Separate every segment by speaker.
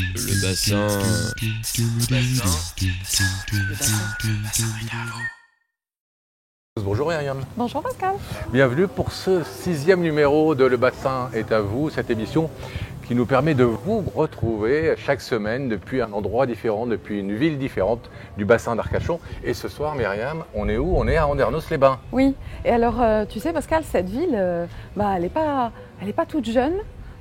Speaker 1: Le bassin.
Speaker 2: Bonjour Myriam.
Speaker 3: Bonjour Pascal.
Speaker 2: Bienvenue pour ce 6e numéro de Le Bassin est à vous, cette émission qui nous permet de vous retrouver chaque semaine depuis un endroit différent, depuis une ville différente du bassin d'Arcachon. Et ce soir, Myriam, on est où? On est à Andernos-les-Bains.
Speaker 3: Oui, et alors tu sais Pascal, cette ville, elle n'est pas toute jeune,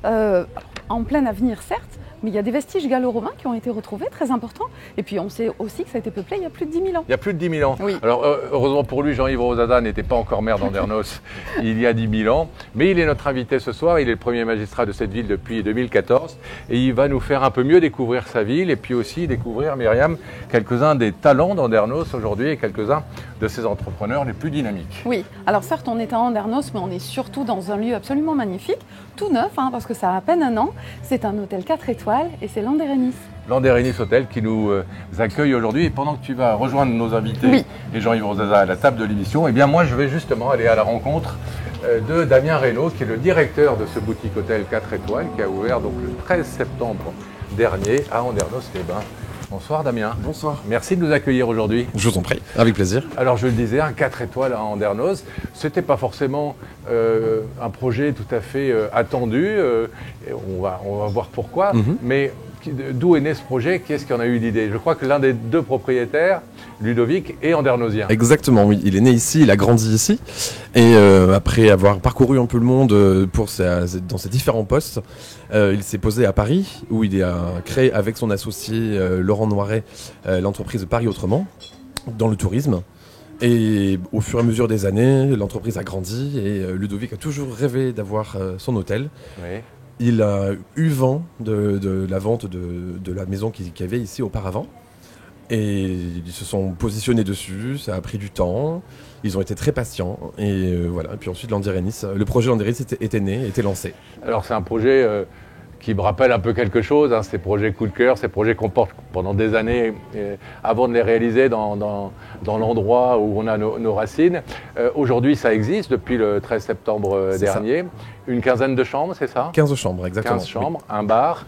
Speaker 3: en plein avenir certes, mais il y a des vestiges gallo-romains qui ont été retrouvés, très importants. Et puis on sait aussi que ça a été peuplé il y a plus de 10 000 ans.
Speaker 2: Il y a plus de 10 000 ans.
Speaker 3: Oui.
Speaker 2: Alors heureusement pour lui, Jean-Yves Rosada n'était pas encore maire d'Andernos il y a 10 000 ans. Mais il est notre invité ce soir, il est le premier magistrat de cette ville depuis 2014. Et il va nous faire un peu mieux découvrir sa ville et puis aussi découvrir, Myriam, quelques-uns des talents d'Andernos aujourd'hui et quelques-uns de ses entrepreneurs les plus dynamiques.
Speaker 3: Oui, alors certes on est à Andernos, mais on est surtout dans un lieu absolument magnifique, tout neuf, parce que ça a à peine un an. C'est un hôtel 4 étoiles et c'est l'Anderenis.
Speaker 2: L'Anderenis Hôtel qui nous accueille aujourd'hui. Et pendant que tu vas rejoindre nos invités
Speaker 3: Oui.
Speaker 2: et Jean-Yves Rosada à la table de l'émission, eh bien moi je vais justement aller à la rencontre de Damien Reynaud, qui est le directeur de ce boutique hôtel 4 étoiles qui a ouvert donc le 13 septembre dernier à Andernos-les-Bains. Bonsoir Damien.
Speaker 1: Bonsoir.
Speaker 2: Merci de nous accueillir aujourd'hui.
Speaker 1: Je vous en prie, avec plaisir.
Speaker 2: Alors je le disais, un 4 étoiles à Andernos, c'était pas forcément un projet tout à fait attendu, et on va voir pourquoi, mais d'où est né ce projet? Qui est-ce qui en a eu l'idée? Je crois que l'un des deux propriétaires, Ludovic, est andernosien.
Speaker 1: Exactement, oui. Il est né ici, il a grandi ici. Et après avoir parcouru un peu le monde dans ses différents postes, il s'est posé à Paris, où il a créé avec son associé Laurent Noiret l'entreprise Paris Autrement, dans le tourisme. Et au fur et à mesure des années, l'entreprise a grandi et Ludovic a toujours rêvé d'avoir son hôtel.
Speaker 2: Oui.
Speaker 1: Il a eu vent de la vente de la maison qu'il y avait ici auparavant. Et ils se sont positionnés dessus, ça a pris du temps, ils ont été très patients. Et voilà. Et puis ensuite, le projet Landerenis était né, était lancé.
Speaker 2: Alors c'est un projet qui me rappelle un peu quelque chose, ces projets coup de cœur, ces projets qu'on porte pendant des années avant de les réaliser dans l'endroit où on a nos racines. Aujourd'hui, ça existe depuis le 13 septembre dernier. Une quinzaine de chambres, c'est ça?
Speaker 1: 15 chambres, exactement.
Speaker 2: 15 chambres,
Speaker 1: oui.
Speaker 2: Un bar,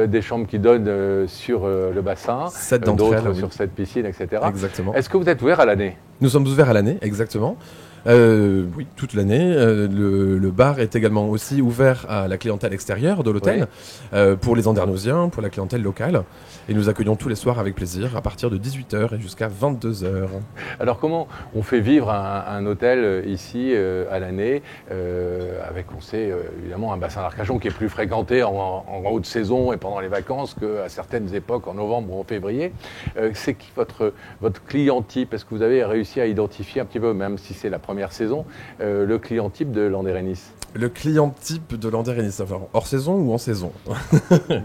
Speaker 2: des chambres qui donnent sur le bassin,
Speaker 1: 7 d'entre
Speaker 2: d'autres
Speaker 1: elles,
Speaker 2: sur
Speaker 1: oui.
Speaker 2: cette piscine, etc.
Speaker 1: Exactement.
Speaker 2: Est-ce que vous êtes ouvert à l'année?
Speaker 1: Nous sommes ouverts à l'année, exactement. Oui, toute l'année. Le bar est également aussi ouvert à la clientèle extérieure de l'hôtel, pour les Andernosiens, pour la clientèle locale. Et nous accueillons tous les soirs avec plaisir, à partir de 18h et jusqu'à 22h.
Speaker 2: Alors comment on fait vivre un hôtel ici à l'année, avec, on sait, évidemment un bassin d'Arcachon qui est plus fréquenté en haute saison et pendant les vacances qu'à certaines époques en novembre ou en février. C'est qui votre client type? Est-ce que vous avez réussi à identifier un petit peu, même si c'est la première saison, le client type de l'Anderenis?
Speaker 1: Le client type de l'Anderenis, enfin, hors saison ou en saison?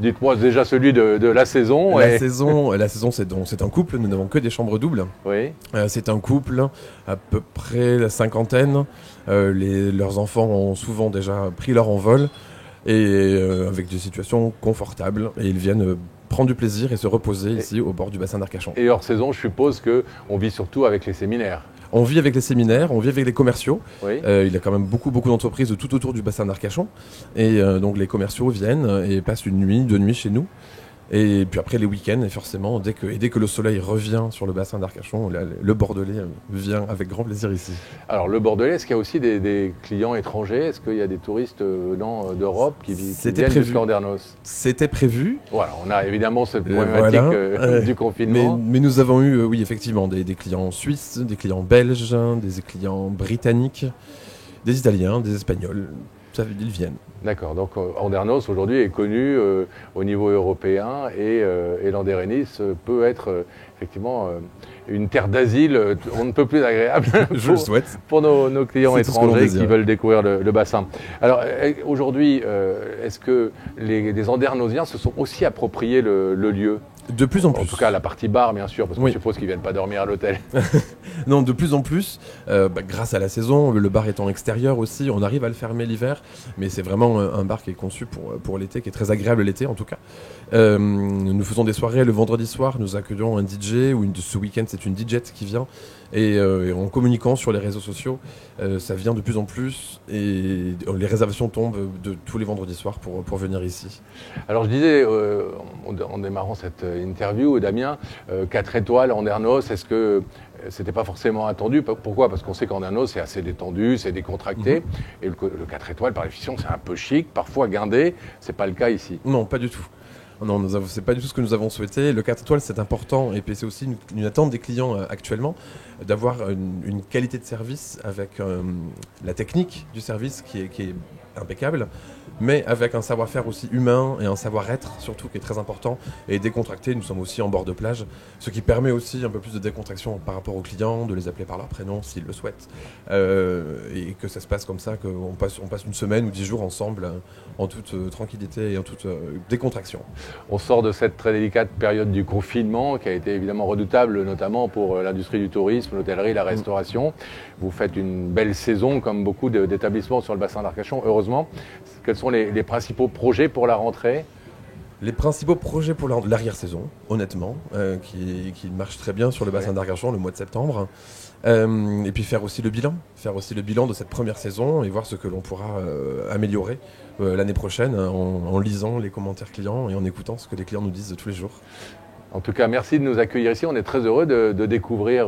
Speaker 2: Dites-moi déjà celui de la saison.
Speaker 1: La saison, c'est un couple, nous n'avons que des chambres doubles.
Speaker 2: Oui.
Speaker 1: C'est un couple, à peu près la cinquantaine. Leurs enfants ont souvent déjà pris leur envol, et avec des situations confortables. Et ils viennent prendre du plaisir et se reposer ici au bord du bassin d'Arcachon. Et
Speaker 2: hors saison, je suppose qu'on vit surtout avec les séminaires.
Speaker 1: On vit avec les séminaires, on vit avec les commerciaux.
Speaker 2: Oui.
Speaker 1: Il y a quand même beaucoup d'entreprises tout autour du bassin d'Arcachon. Et donc les commerciaux viennent et passent une nuit, 2 nuits chez nous. Et puis après les week-ends, et forcément, dès que le soleil revient sur le bassin d'Arcachon, le Bordelais vient avec grand plaisir ici.
Speaker 2: Alors le Bordelais, est-ce qu'il y a aussi des clients étrangers? Est-ce qu'il y a des touristes venant d'Europe qui viennent jusqu'à Andernos?
Speaker 1: C'était prévu.
Speaker 2: Voilà, on a évidemment cette problématique du confinement.
Speaker 1: Mais nous avons eu, oui, effectivement, des clients suisses, des clients belges, des clients britanniques, des Italiens, des Espagnols. Ils viennent.
Speaker 2: D'accord, donc Andernos aujourd'hui est connu au niveau européen et l'Anderenis peut être effectivement une terre d'asile, on ne peut plus agréable
Speaker 1: Je le souhaite.
Speaker 2: Pour nos clients étrangers qui veulent découvrir le bassin. Alors aujourd'hui, est-ce que les Andernosiens se sont aussi appropriés le lieu?
Speaker 1: De plus en plus.
Speaker 2: En tout cas, la partie bar, bien sûr, parce que
Speaker 1: oui.
Speaker 2: je suppose qu'ils ne viennent pas dormir à l'hôtel.
Speaker 1: Non, de plus en plus, grâce à la saison, le bar étant extérieur aussi, on arrive à le fermer l'hiver, mais c'est vraiment un bar qui est conçu pour l'été, qui est très agréable l'été en tout cas. Nous faisons des soirées le vendredi soir, nous accueillons un DJ, ce week-end c'est une DJette qui vient, Et en communiquant sur les réseaux sociaux, ça vient de plus en plus et les réservations tombent de tous les vendredis soirs pour venir ici.
Speaker 2: Alors je disais, en démarrant cette interview, Damien, 4 étoiles en Andernos, est-ce que c'était pas forcément attendu? Pourquoi? Parce qu'on sait qu'en Andernos, c'est assez détendu, c'est décontracté. Et le 4 étoiles, par définition, c'est un peu chic, parfois guindé. C'est pas le cas ici.
Speaker 1: Non, pas du tout. Non, c'est pas du tout ce que nous avons souhaité. Le 4 étoiles, c'est important et puis c'est aussi une attente des clients actuellement d'avoir une qualité de service avec la technique du service qui est impeccable, mais avec un savoir-faire aussi humain et un savoir-être surtout qui est très important et décontracté. Nous sommes aussi en bord de plage, ce qui permet aussi un peu plus de décontraction par rapport aux clients, de les appeler par leur prénom s'ils le souhaitent, et que ça se passe comme ça, qu'on passe une semaine ou 10 jours ensemble en toute tranquillité et en toute décontraction.
Speaker 2: On sort de cette très délicate période du confinement qui a été évidemment redoutable, notamment pour l'industrie du tourisme, l'hôtellerie, la restauration. Vous faites une belle saison comme beaucoup d'établissements sur le bassin d'Arcachon, heureusement. Quels sont les principaux projets pour la rentrée?
Speaker 1: Les principaux projets pour l'arrière-saison, honnêtement, qui marchent très bien sur le bassin d'Arcachon le mois de septembre. Et puis faire aussi le bilan de cette première saison et voir ce que l'on pourra améliorer l'année prochaine en lisant les commentaires clients et en écoutant ce que les clients nous disent tous les jours.
Speaker 2: En tout cas, merci de nous accueillir ici. On est très heureux de découvrir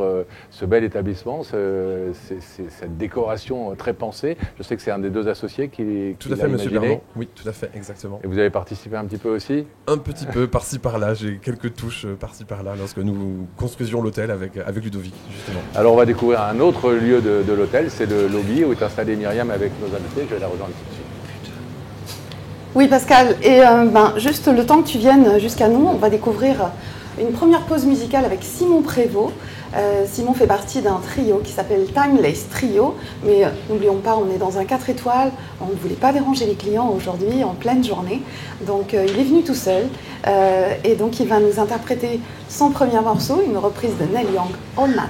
Speaker 2: ce bel établissement, cette décoration très pensée. Je sais que c'est un des 2 associés qui
Speaker 1: Tout à fait, monsieur Bermond. Oui, tout à fait, exactement.
Speaker 2: Et vous avez participé un petit peu aussi?
Speaker 1: Un petit peu, par-ci par-là. J'ai quelques touches par-ci par-là lorsque nous construisions l'hôtel avec Ludovic, justement.
Speaker 2: Alors, on va découvrir un autre lieu de l'hôtel. C'est le lobby où est installée Myriam avec nos invités. Je vais la rejoindre tout de suite.
Speaker 3: Oui, Pascal. Et juste le temps que tu viennes jusqu'à nous, on va découvrir une première pause musicale avec Simon Prévost. Simon fait partie d'un trio qui s'appelle Timeless Trio, mais n'oublions pas, on est dans un 4 étoiles, on ne voulait pas déranger les clients aujourd'hui en pleine journée, donc il est venu tout seul, et donc il va nous interpréter son premier morceau, une reprise de Neil Young, Old Man.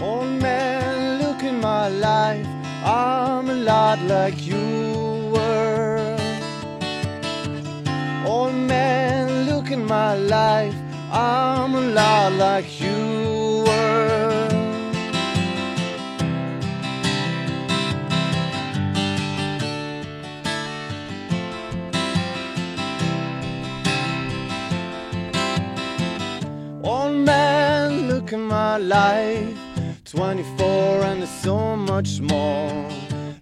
Speaker 4: Old man, look in my life, I'm a lot like you were. Old man, look in my life, I'm a lot like you were. Old man, look in my life, 24 and there's so much more.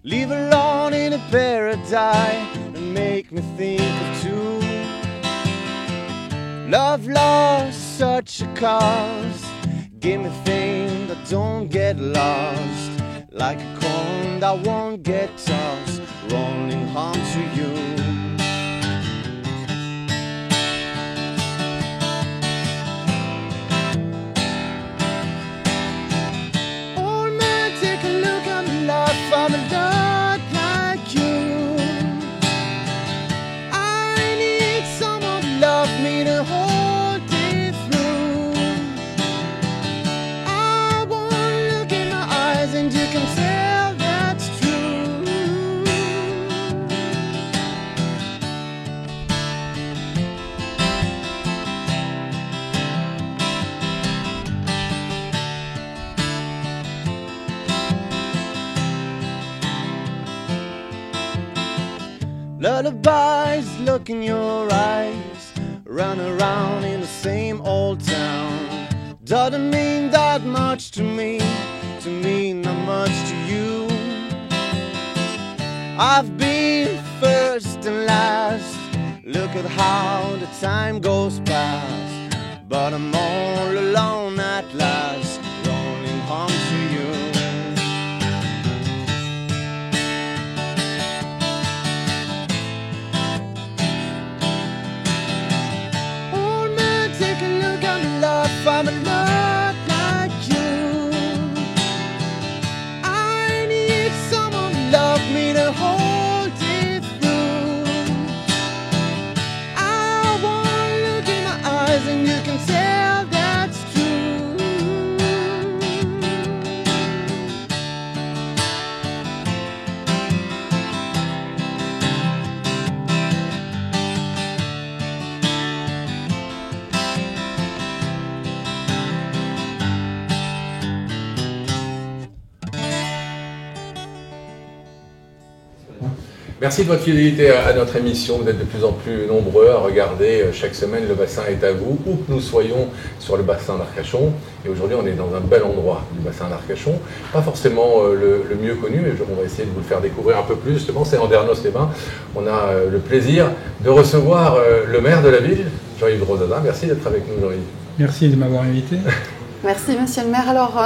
Speaker 4: Leave alone in a paradise and make me think of two. Love lost such a cost. Give me things that don't get lost, like a coin that won't get tossed, rolling home to you. I'm a lot like you. I need someone to love me to hold it through. I won't look in my eyes and you can tell that's true. Lullabies look in your eyes, run around in the same old town. Doesn't mean that much to me not much to you. I've been first and last, look at how the time goes past, but I'm all alone at last, rolling home to you. I'm a lot like you. I need someone to love me to hold it through. I won't look in my eyes and you can tell that's true.
Speaker 2: Merci de votre fidélité à notre émission. Vous êtes de plus en plus nombreux à regarder chaque semaine Le Bassin est à vous, où que nous soyons sur le bassin d'Arcachon. Et aujourd'hui, on est dans un bel endroit du bassin d'Arcachon. Pas forcément le mieux connu, mais on va essayer de vous le faire découvrir un peu plus. Justement, c'est Andernos-les-Bains. On a le plaisir de recevoir le maire de la ville, Jean-Yves Rosazin. Merci d'être avec nous, Jean-Yves.
Speaker 5: Merci de m'avoir invité.
Speaker 3: Merci, monsieur le maire. Alors,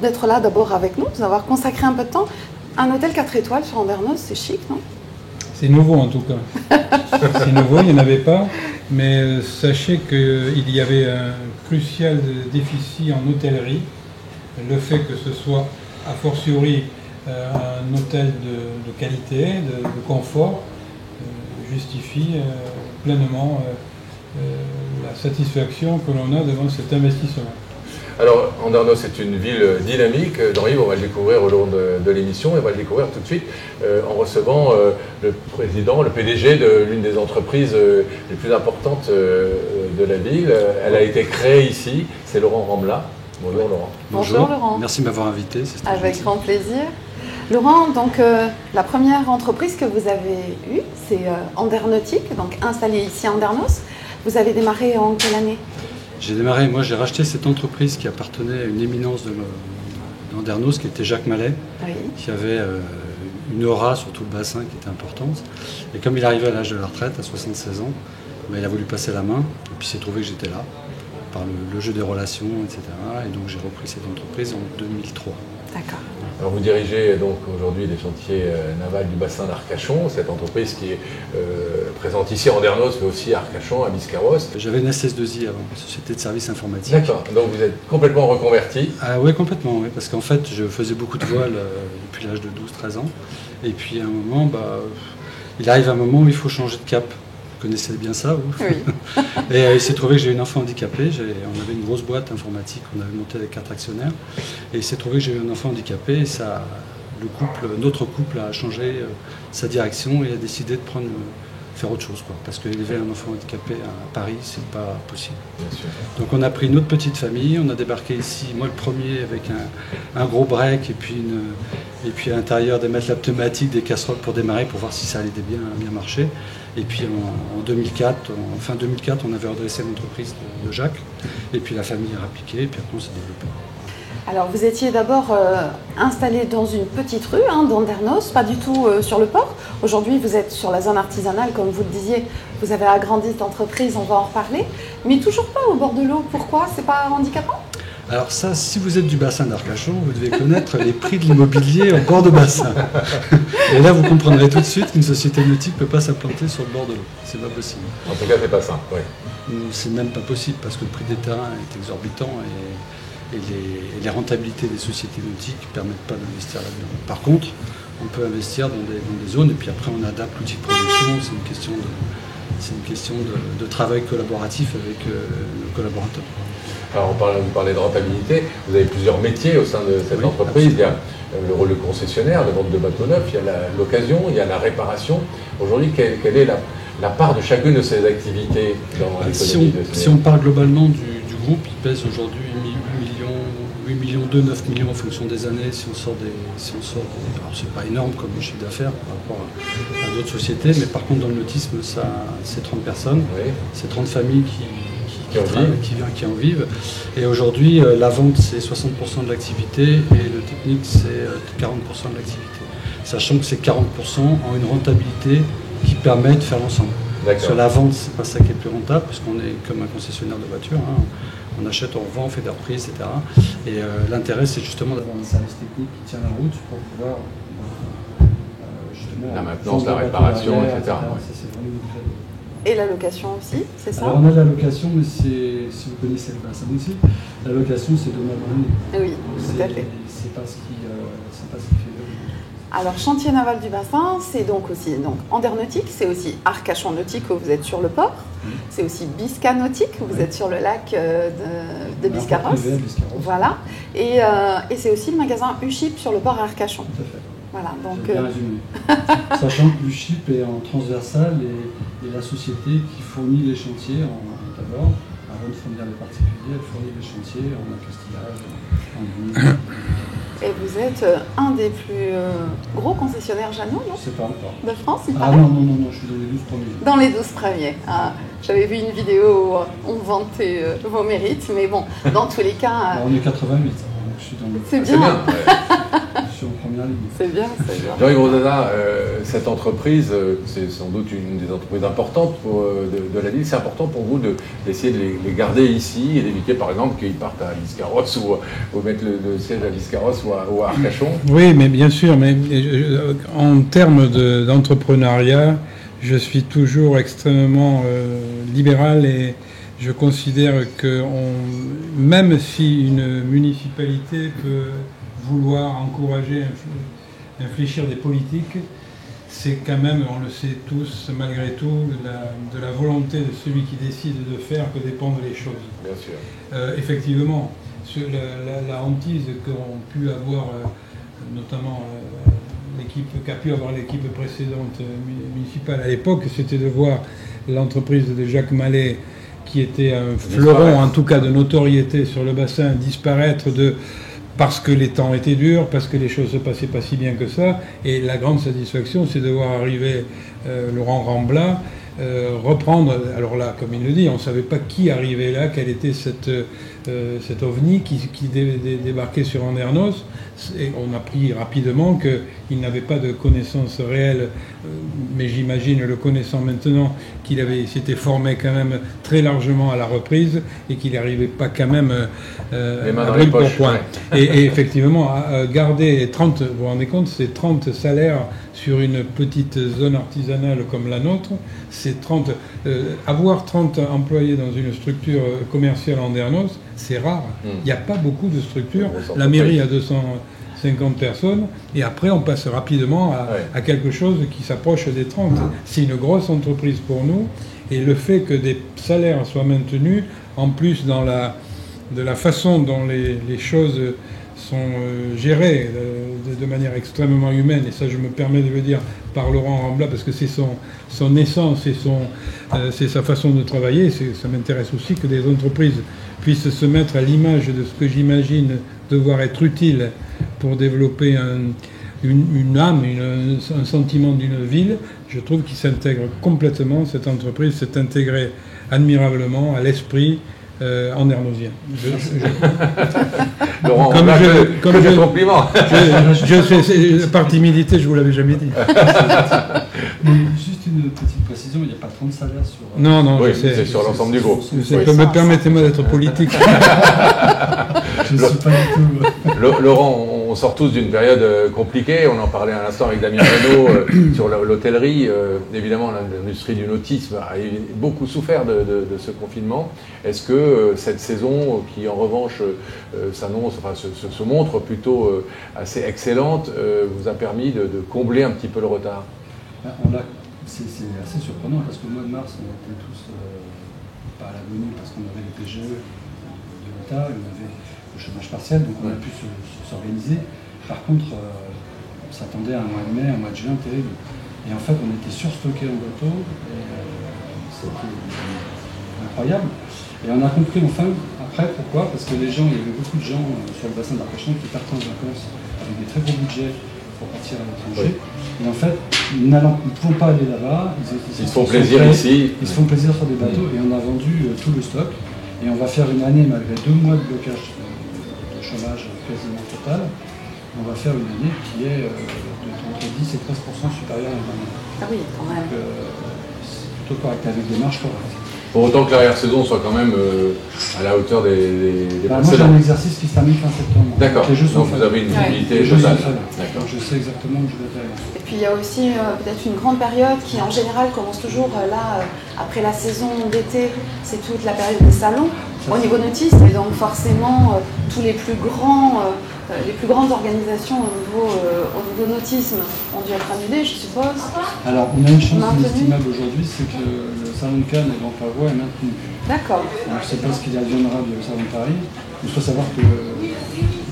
Speaker 3: d'être là d'abord avec nous, de nous avoir consacré un peu de temps. Un hôtel 4 étoiles sur Andernos, c'est chic, non?
Speaker 5: C'est nouveau en tout cas. C'est nouveau, il n'y en avait pas. Mais sachez qu'il y avait un crucial déficit en hôtellerie. Le fait que ce soit a fortiori un hôtel de qualité, de confort, justifie pleinement la satisfaction que l'on a devant cet investissement.
Speaker 2: Alors, Andernos est une ville dynamique. Jean-Yves, on va le découvrir au long de l'émission et on va le découvrir tout de suite en recevant le président, le PDG de l'une des entreprises les plus importantes de la ville. Elle a été créée ici, c'est Laurent Rambla. Bonjour Laurent.
Speaker 3: Bonjour Laurent.
Speaker 6: Merci de m'avoir invité.
Speaker 3: Avec grand plaisir. Laurent, donc la première entreprise que vous avez eue, c'est Andernautique, donc installée ici à Andernos. Vous avez démarré en quelle année?
Speaker 6: J'ai racheté cette entreprise qui appartenait à une éminence d'Andernos, qui était Jacques Mallet,
Speaker 3: Oui.
Speaker 6: qui avait une aura sur tout le bassin qui était importante. Et comme il arrivait à l'âge de la retraite, à 76 ans, il a voulu passer la main, et puis il s'est trouvé que j'étais là, par le jeu des relations, etc. Et donc j'ai repris cette entreprise en 2003.
Speaker 3: D'accord.
Speaker 2: Alors vous dirigez donc aujourd'hui les chantiers navals du bassin d'Arcachon, cette entreprise qui est présente ici à Andernos, mais aussi à Arcachon, à Biscarros.
Speaker 6: J'avais une SS2I avant, société de services informatiques.
Speaker 2: D'accord, donc vous êtes complètement reconverti.
Speaker 6: Ah oui, complètement, oui, parce qu'en fait, je faisais beaucoup de voile depuis l'âge de 12-13 ans. Et puis à un moment, il arrive un moment où il faut changer de cap. Vous connaissez bien ça, vous?
Speaker 3: Oui.
Speaker 6: Et il s'est trouvé que j'ai eu un enfant handicapé. On avait une grosse boîte informatique qu'on avait montée avec 4 actionnaires. Et il s'est trouvé que j'ai eu un enfant handicapé. Et ça, notre couple a changé sa direction et a décidé de faire autre chose, quoi. Parce qu'élever un enfant handicapé à Paris, c'est pas possible.
Speaker 2: Bien sûr.
Speaker 6: Donc on a pris une autre petite famille, on a débarqué ici, moi le premier avec un gros break et puis à l'intérieur des matelas pneumatiques, des casseroles pour démarrer pour voir si ça allait bien marcher. Et puis en 2004, fin 2004, on avait redressé l'entreprise de Jacques et puis la famille a rappliqué et puis après on s'est développé.
Speaker 3: Alors vous étiez d'abord installé dans une petite rue d'Andernos, pas du tout sur le port. Aujourd'hui vous êtes sur la zone artisanale, comme vous le disiez, vous avez agrandi cette entreprise, on va en reparler, mais toujours pas au bord de l'eau. Pourquoi? C'est pas handicapant?
Speaker 6: Alors ça, si vous êtes du bassin d'Arcachon, vous devez connaître les prix de l'immobilier au bord de bassin. Et là, vous comprendrez tout de suite qu'une société nautique ne peut pas s'implanter sur le bord de l'eau. C'est pas possible.
Speaker 2: En tout cas, c'est pas simple, oui.
Speaker 6: C'est même pas possible parce que le prix des terrains est exorbitant et les rentabilités des sociétés nautiques ne permettent pas d'investir là-dedans. Par contre, on peut investir dans des zones et puis après on adapte l'outil de production. C'est une question de travail collaboratif avec nos collaborateurs.
Speaker 2: Alors vous parlez de rentabilité, vous avez plusieurs métiers au sein de cette entreprise.
Speaker 6: Absolument.
Speaker 2: Il y a le rôle de concessionnaire, de vente de bateaux neufs, il y a l'occasion, il y a la réparation. Aujourd'hui, quelle est la part de chacune de ces activités dans l'économie de
Speaker 6: Si on parle globalement du groupe, il pèse aujourd'hui 8 millions, 9 millions en fonction des années. Si on sort alors c'est pas énorme comme chiffre d'affaires par rapport à d'autres sociétés, mais par contre dans le nautisme, c'est 30 personnes,
Speaker 2: Oui.
Speaker 6: c'est 30 familles qui en vivent. Et aujourd'hui, la vente, c'est 60% de l'activité et le technique, c'est 40% de l'activité. Sachant que ces 40% ont une rentabilité qui permet de faire l'ensemble. Sur la vente, c'est pas ça qui est le plus rentable, parce qu'on est comme un concessionnaire de voitures. On achète, on revend, on fait des reprises, etc. Et l'intérêt, c'est justement d'avoir un service technique qui tient la route pour pouvoir justement...
Speaker 2: La maintenance, la réparation, etc.
Speaker 6: Ça, c'est vraiment une clé.
Speaker 3: Et la location aussi, c'est ça?
Speaker 6: Alors on a la location, mais si vous connaissez le bassin aussi, la location c'est donnable à l'année.
Speaker 3: Oui, tout à fait.
Speaker 6: C'est pas ce qui fait le...
Speaker 3: Alors chantier naval du bassin, c'est donc aussi Andernautique, c'est aussi Arcachon Nautique où vous êtes sur le port, c'est aussi Bisca Nautique où vous êtes sur le lac de Biscarros. Voilà, et c'est aussi le magasin U-Ship sur le port à Arcachon.
Speaker 6: Tout à fait.
Speaker 3: Voilà, donc.
Speaker 6: Bien résumé. Sachant que l'USHIP est en transversal et la société qui fournit les chantiers d'abord, avant de fournir les particuliers, elle fournit les chantiers en accastillage, en
Speaker 3: Et vous êtes un des plus gros concessionnaires Jeannot, non?
Speaker 6: Je sais pas encore.
Speaker 3: De France, il
Speaker 6: Ah
Speaker 3: paraît.
Speaker 6: non, je suis dans les 12 premiers.
Speaker 3: Dans les 12 premiers. Ah, j'avais vu une vidéo où on vantait vos mérites, mais bon, dans tous les cas...
Speaker 6: Alors, on est 88, donc je suis dans le...
Speaker 3: C'est
Speaker 2: C'est
Speaker 3: bien,
Speaker 2: bien.
Speaker 6: Je suis en première ligne.
Speaker 3: c'est bien, c'est bien.
Speaker 2: Jean-Yves Rosana, cette entreprise, c'est sans doute une des entreprises importantes de la ville. C'est important pour vous d'essayer de les garder ici et d'éviter, par exemple, qu'ils partent à Biscarros ou mettre le siège à Biscarros ou à Arcachon.
Speaker 5: Oui, mais bien sûr, mais en termes d'entrepreneuriat, je suis toujours extrêmement libéral et je considère que même si une municipalité peut vouloir encourager, infléchir des politiques, c'est quand même, on le sait tous, malgré tout, de la volonté de celui qui décide de faire que dépendent les choses.
Speaker 2: Bien sûr.
Speaker 5: Effectivement, la hantise qu'ont pu avoir, notamment qu'a pu avoir l'équipe précédente municipale à l'époque, c'était de voir l'entreprise de Jacques Mallet, qui était un fleuron, en tout cas de notoriété sur le bassin, disparaître parce que les temps étaient durs, parce que les choses se passaient pas si bien que ça. Et la grande satisfaction, c'est de voir arriver Laurent Rambla, reprendre, alors là, comme il le dit, on ne savait pas qui arrivait là, quelle était cet ovni qui débarquait sur Andernos. Et on a appris rapidement qu'il n'avait pas de connaissances réelles, mais j'imagine, le connaissant maintenant, qu'il s'était formé quand même très largement à la reprise et qu'il n'arrivait pas quand même à brûle pour point. Ouais. Et effectivement, garder 30, vous vous rendez compte, c'est 30 salaires sur une petite zone artisanale comme la nôtre, c'est 30. Avoir 30 employés dans une structure commerciale en Andernos, c'est rare. Il n'y a pas beaucoup de structures. La mairie a 250 personnes et après on passe rapidement à quelque chose qui s'approche des 30. C'est une grosse entreprise pour nous et le fait que des salaires soient maintenus, en plus de la façon dont les choses sont gérées de manière extrêmement humaine, et ça je me permets de le dire par Laurent Rambla parce que c'est son essence et c'est sa façon de travailler. Ça m'intéresse aussi que des entreprises puissent se mettre à l'image de ce que j'imagine devoir être utile pour développer une âme, un sentiment d'une ville. Je trouve qu'il s'intègre complètement, cette entreprise s'est intégrée admirablement à l'esprit andernosien.
Speaker 2: Laurent, comme je compliment.
Speaker 5: Par timidité, je vous l'avais jamais dit.
Speaker 6: Juste une petite précision, il n'y a pas 30 salaires sur...
Speaker 5: Non,
Speaker 2: oui, c'est sur l'ensemble du groupe.
Speaker 5: Permettez-moi d'être politique.
Speaker 6: Je ne suis pas du tout...
Speaker 2: Laurent, on sort tous d'une période compliquée. On en parlait à l'instant avec Damien Renaud sur l'hôtellerie. Évidemment, l'industrie du nautisme a beaucoup souffert de ce confinement. Est-ce que cette saison, qui en revanche s'annonce, enfin, se montre plutôt assez excellente, vous a permis de combler un petit peu le retard?
Speaker 6: C'est assez surprenant parce qu'au mois de mars, on était tous pas à l'agonie parce qu'on avait les PGE de l'État, on avait le chômage partiel, donc on a pu s'organiser. Par contre, on s'attendait à un mois de mai, un mois de juin terrible. Et en fait, on était surstocké en bateau, c'était incroyable. Et on a compris enfin, après, pourquoi? Parce que il y avait beaucoup de gens sur le bassin d'Arcachon qui partent en vacances avec des très gros budgets pour partir à l'étranger. Et en fait, ne pouvant pas aller là-bas,
Speaker 2: ils se font plaisir ici.
Speaker 6: Ils se font plaisir sur des bateaux et on a vendu tout le stock. Et on va faire une année, malgré 2 mois de blocage de chômage quasiment total, on va faire une année qui est entre 10 et 13% supérieure à l'année dernière.
Speaker 3: Ah oui, quand même.
Speaker 6: Donc c'est plutôt correct, avec des marges correctes.
Speaker 2: Pour autant que l'arrière-saison soit quand même à la hauteur des
Speaker 6: moi j'ai un exercice qui se termine fin septembre.
Speaker 2: D'accord, donc vous avez une visibilité totale.
Speaker 6: Donc je sais exactement où je vais faire.
Speaker 3: Et puis il y a aussi peut-être une grande période qui en général commence toujours après la saison d'été, c'est toute la période des salons au niveau nautisme, et donc forcément tous les plus grandes organisations au niveau nautisme ont dû être annulées, je suppose.
Speaker 6: Alors on a une chance inestimable aujourd'hui, c'est que le salon de Cannes et Grand Pavois est maintenu.
Speaker 3: D'accord.
Speaker 6: Je ne sais pas ce qu'il adviendra du salon de Paris. Il faut savoir que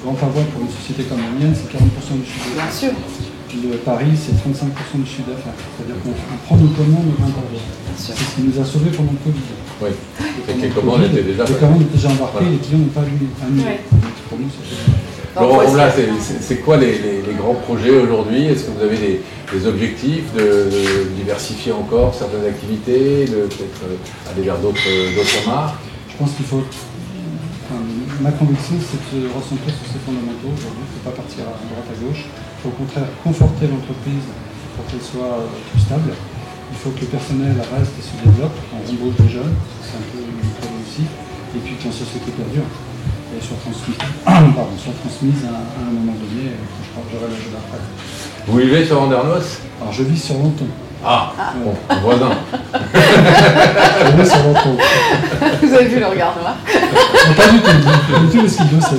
Speaker 6: Grand Pavois pour une société comme la mienne, c'est 40% du chiffre d'affaires.
Speaker 3: Bien sûr.
Speaker 6: Paris, c'est 35% du chiffre d'affaires. C'est-à-dire qu'on prend nos commandes au Grand Pavois. C'est ce qui nous a sauvés pendant le Covid.
Speaker 2: Oui, et que les commandes étaient déjà
Speaker 6: embarquées, les clients n'ont pas annulé. Pour nous, c'était...
Speaker 2: Laurent Romblas, c'est quoi les grands projets aujourd'hui? Est-ce que vous avez des objectifs de diversifier encore certaines activités, de peut-être aller vers d'autres marques?
Speaker 6: Je pense qu'il faut... ma conviction, c'est de se recentrer sur ses fondamentaux aujourd'hui. Il ne faut pas partir à droite à gauche. Il faut au contraire conforter l'entreprise pour qu'elle soit plus stable. Il faut que le personnel reste et se développe. On embauche des jeunes, c'est un peu une méthode aussi. Et puis que la société perdure et soit transmise à un moment donné, quand j'aurai l'âge de la retraite.
Speaker 2: Vous vivez sur Andernos?
Speaker 6: Alors je vis sur Lenton.
Speaker 2: Ah, bon, voisin.
Speaker 6: Je vis sur Lenton.
Speaker 3: Vous avez vu le regard noir?
Speaker 6: Non, pas du tout le skido, ça.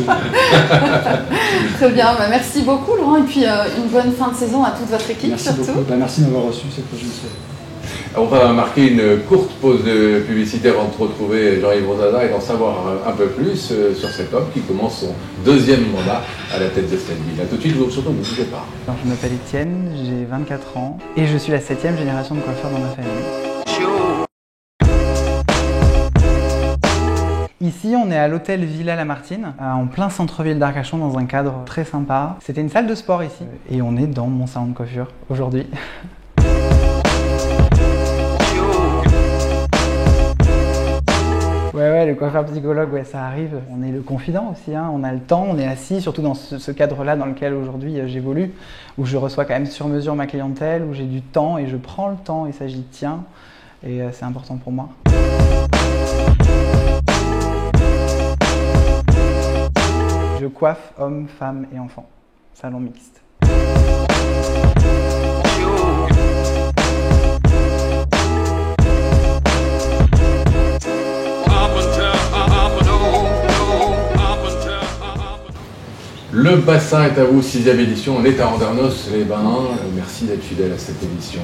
Speaker 3: Très bien, bah, merci beaucoup Laurent, et puis une bonne fin de saison à toute votre équipe.
Speaker 6: Merci
Speaker 3: surtout.
Speaker 6: beaucoup. Bah, merci de m'avoir reçu, c'est que je me sais.
Speaker 2: On va marquer une courte pause de publicité avant de retrouver Jean-Yves Rosada et d'en savoir un peu plus sur cet homme qui commence son deuxième mandat à la tête de cette ville. A tout de suite, surtout, ne bougez pas.
Speaker 7: Alors, je m'appelle Étienne, j'ai 24 ans et je suis la 7e génération de coiffeurs dans ma famille. Ici, on est à l'hôtel Villa Lamartine, en plein centre-ville d'Arcachon, dans un cadre très sympa. C'était une salle de sport ici et on est dans mon salon de coiffure aujourd'hui. Ouais, le coiffeur psychologue, ouais, ça arrive. On est le confident aussi, hein. On a le temps, on est assis, surtout dans ce cadre-là dans lequel aujourd'hui j'évolue, où je reçois quand même sur mesure ma clientèle, où j'ai du temps et je prends le temps et ça j'y tiens. Et c'est important pour moi. Je coiffe hommes, femmes et enfants. Salon mixte.
Speaker 2: Le bassin est à vous, 6e édition. On est à Andernos-les-Bains. Merci d'être fidèle à cette émission.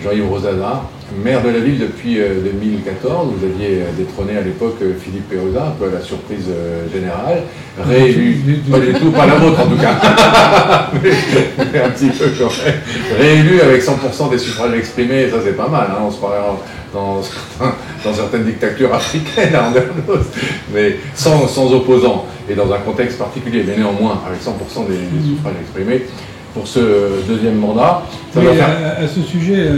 Speaker 2: Jean-Yves Rosada, maire de la ville depuis 2014. Vous aviez détrôné à l'époque Philippe Péruda, un peu à la surprise générale. Réélu, pas du tout, pas la vôtre en tout cas, mais un petit peu quand même. Réélu avec 100% des suffrages exprimés, ça c'est pas mal, hein, on se paraît dans certaines dictatures africaines à Andernos, mais sans opposants et dans un contexte particulier, mais néanmoins avec 100% des suffrages exprimés. Pour ce deuxième mandat, ça va faire...
Speaker 5: À ce sujet,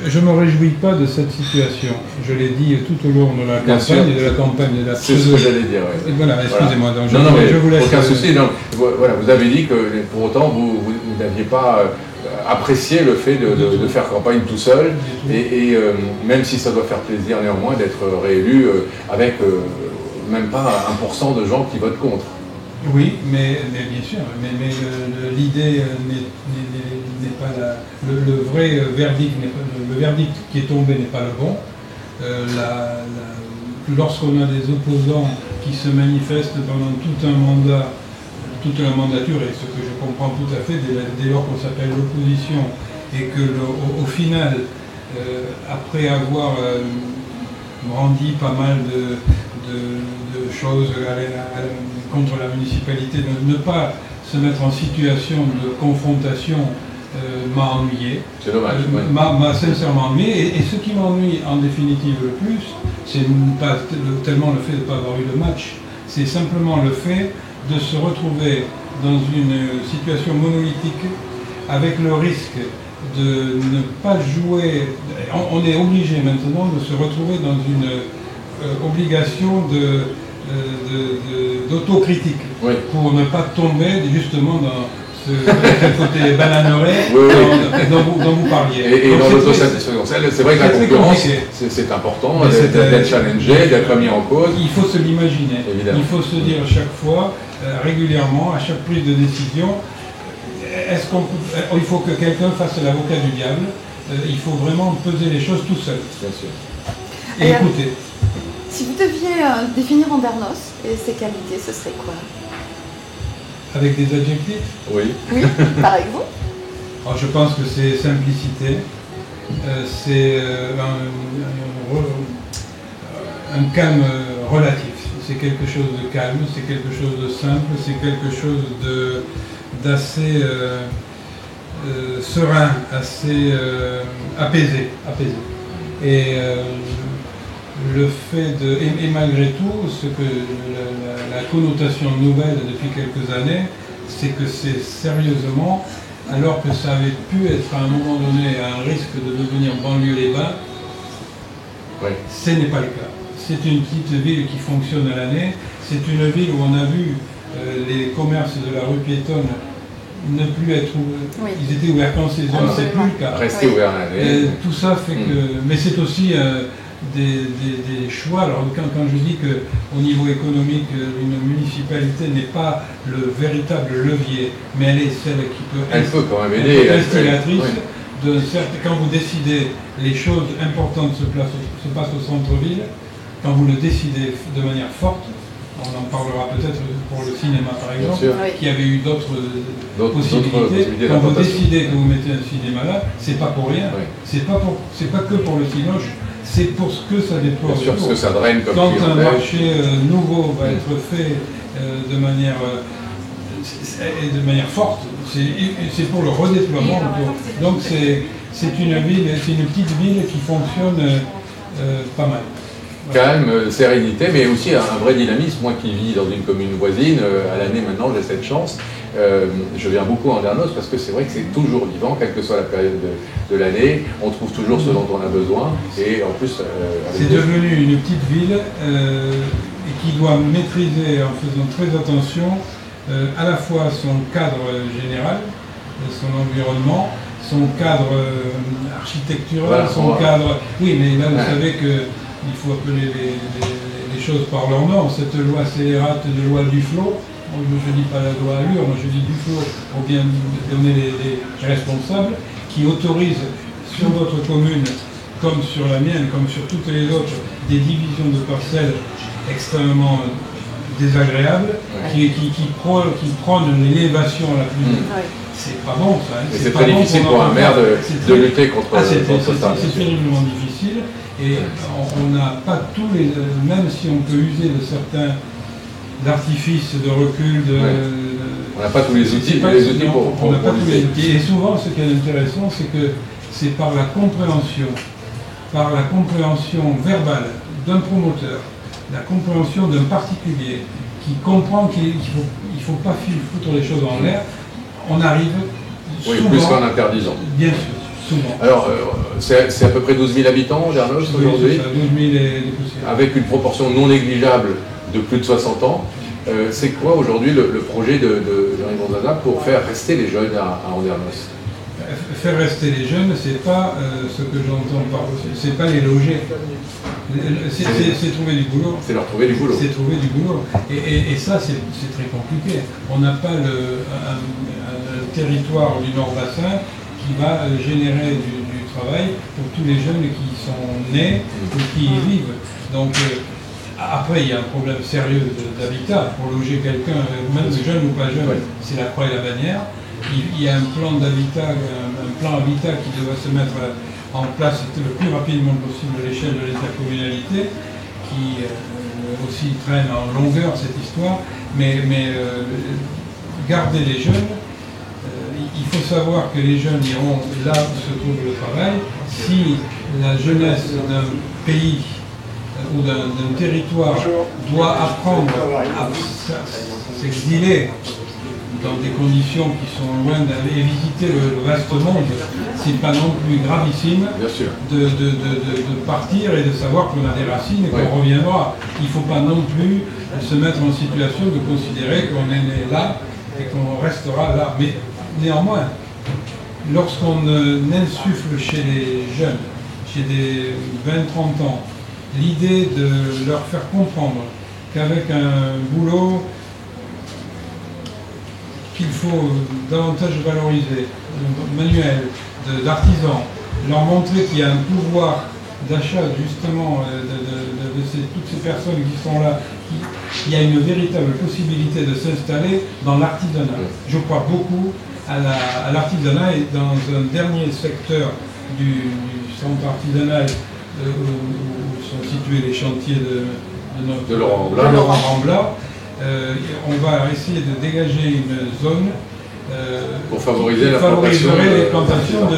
Speaker 5: je ne me réjouis pas de cette situation. Je l'ai dit tout au long de la campagne de la
Speaker 2: C'est ce que j'allais dire. Ouais.
Speaker 5: Voilà, excusez-moi.
Speaker 2: Voilà.
Speaker 5: Donc,
Speaker 2: je
Speaker 5: vous laisse.
Speaker 2: Aucun souci. Donc, voilà, vous avez dit que pour autant, vous n'aviez pas apprécié le fait de faire campagne tout seul, et même si ça doit faire plaisir néanmoins d'être réélu avec même pas 1% de gens qui votent contre.
Speaker 5: Oui, mais bien sûr, mais l'idée n'est pas le vrai verdict, le verdict qui est tombé n'est pas le bon. Lorsqu'on a des opposants qui se manifestent pendant toute la mandature, et ce que je comprends tout à fait dès lors qu'on s'appelle l'opposition, et que au final, après avoir brandi pas mal de choses contre la municipalité, de ne pas se mettre en situation de confrontation m'a ennuyé.
Speaker 2: C'est dommage.
Speaker 5: M'a sincèrement ennuyé. Et ce qui m'ennuie en définitive le plus, c'est pas tellement le fait de ne pas avoir eu de match, c'est simplement le fait de se retrouver dans une situation monolithique avec le risque de ne pas jouer. On est obligé maintenant de se retrouver dans une obligation d'autocritique, oui, pour ne pas tomber justement dans ce côté bananeré dont vous parliez.
Speaker 2: Et dans l'autosatisfaction, c'est vrai que la concurrence, c'est important d'être challengé, d'être mis en cause.
Speaker 5: Il faut se l'imaginer. Il faut se dire chaque fois, régulièrement, à chaque prise de décision, il faut que quelqu'un fasse l'avocat du diable. Il faut vraiment peser les choses tout seul.
Speaker 2: Bien sûr.
Speaker 5: Et écoutez.
Speaker 3: Si vous deviez définir Andernos et ses qualités, ce serait quoi?
Speaker 5: Avec des adjectifs?
Speaker 3: Oui, par exemple.
Speaker 5: Alors, je pense que c'est simplicité, c'est un calme relatif. C'est quelque chose de calme, c'est quelque chose de simple, c'est quelque chose d'assez serein, assez apaisé. Et le fait de... Et malgré tout, ce que la connotation nouvelle depuis quelques années, c'est que c'est sérieusement, alors que ça avait pu être à un moment donné un risque de devenir banlieue-les-Bains, ce n'est pas le cas. C'est une petite ville qui fonctionne à l'année, c'est une ville où on a vu les commerces de la rue piétonne ne plus être ouverts. Ils étaient ouverts qu'en saison, c'est plus le cas.
Speaker 2: Rester ouvert à l'année.
Speaker 5: Tout ça fait que... Mais c'est aussi des choix. Alors quand je dis qu'au niveau économique, une municipalité n'est pas le véritable levier, mais elle est celle qui peut
Speaker 2: être quand même aider,
Speaker 5: instigatrice. Quand vous décidez, les choses importantes se passent au centre-ville, quand vous le décidez de manière forte, on en parlera peut-être pour le cinéma par exemple, qui avait eu d'autres possibilités. Quand vous décidez que vous mettez un cinéma là, c'est pas pour rien. C'est pas que pour le Cinoche, c'est pour ce que ça déploie.
Speaker 2: Bien sûr, parce que ça draine comme
Speaker 5: quand un marché nouveau va être fait de manière forte, c'est pour le redéploiement. Donc c'est une petite ville qui fonctionne pas mal.
Speaker 2: Calme, sérénité, mais aussi un vrai dynamisme. Moi qui vis dans une commune voisine, à l'année maintenant, j'ai cette chance. Je viens beaucoup en Andernos parce que c'est vrai que c'est toujours vivant, quelle que soit la période de l'année. On trouve toujours ce dont on a besoin. Et en plus,
Speaker 5: c'est devenu une petite ville qui doit maîtriser, en faisant très attention, à la fois son cadre général, son environnement, son cadre architectural, son cadre... Oui, mais là, vous savez que il faut appeler les choses par leur nom. Cette loi scélérate de loi Duflot, je ne dis pas la loi Allure, moi je dis Duflot pour bien donner les responsables, qui autorise sur votre commune, comme sur la mienne, comme sur toutes les autres, des divisions de parcelles extrêmement désagréables, qui prônent l'élévation à la plus... C'est pas bon ça.
Speaker 2: C'est très difficile pour un maire de lutter contre ça.
Speaker 5: C'est terriblement difficile. Et on n'a pas tous les... Même si on peut user de certains artifices de recul,
Speaker 2: on n'a pas tous les outils pour
Speaker 5: on n'a pas tous les outils. Et souvent, ce qui est intéressant, c'est que c'est par la compréhension verbale d'un promoteur, la compréhension d'un particulier qui comprend qu'il ne faut pas foutre les choses en l'air, on arrive souvent...
Speaker 2: plus qu'en interdisant.
Speaker 5: Bien sûr. Souvent.
Speaker 2: Alors, c'est à peu près 12 000 habitants, Andernos, aujourd'hui,
Speaker 5: 12 000 et
Speaker 2: avec une proportion non négligeable de plus de 60 ans. C'est quoi aujourd'hui le projet de Raymond Zana pour faire rester les jeunes à Andernos?
Speaker 5: Faire rester les jeunes, c'est pas ce que j'entends par... C'est pas les loger. C'est trouver du boulot.
Speaker 2: C'est leur trouver du boulot.
Speaker 5: C'est trouver du boulot. Et ça, c'est très compliqué. On n'a pas un territoire du Nord-Bassin qui va générer du travail pour tous les jeunes qui sont nés ou qui y vivent. Donc après, il y a un problème sérieux d'habitat. Pour loger quelqu'un, même jeune ou pas jeune, c'est la croix et la bannière. Il y a un plan d'habitat, un plan habitat qui doit se mettre en place le plus rapidement possible à l'échelle de l'intercommunalité, qui aussi traîne en longueur cette histoire. Mais garder les jeunes, il faut savoir que les jeunes iront là où se trouve le travail. Si la jeunesse d'un pays ou d'un territoire doit apprendre à s'exiler dans des conditions qui sont loin d'aller visiter le vaste monde, c'est pas non plus gravissime de partir et de savoir qu'on a des racines et qu'on reviendra. Il ne faut pas non plus se mettre en situation de considérer qu'on est né là et qu'on restera là. Mais néanmoins, lorsqu'on insuffle chez les jeunes, chez des 20-30 ans, l'idée de leur faire comprendre qu'avec un boulot qu'il faut davantage valoriser, manuel, d'artisan, leur montrer qu'il y a un pouvoir d'achat justement de toutes ces personnes qui sont là, qu'il y a une véritable possibilité de s'installer dans l'artisanat. Je crois beaucoup à l'artisanat et dans un dernier secteur du centre artisanal où sont situés les chantiers de Laurent Rambla, on va essayer de dégager une zone
Speaker 2: pour favoriser la
Speaker 5: favoriserait les plantations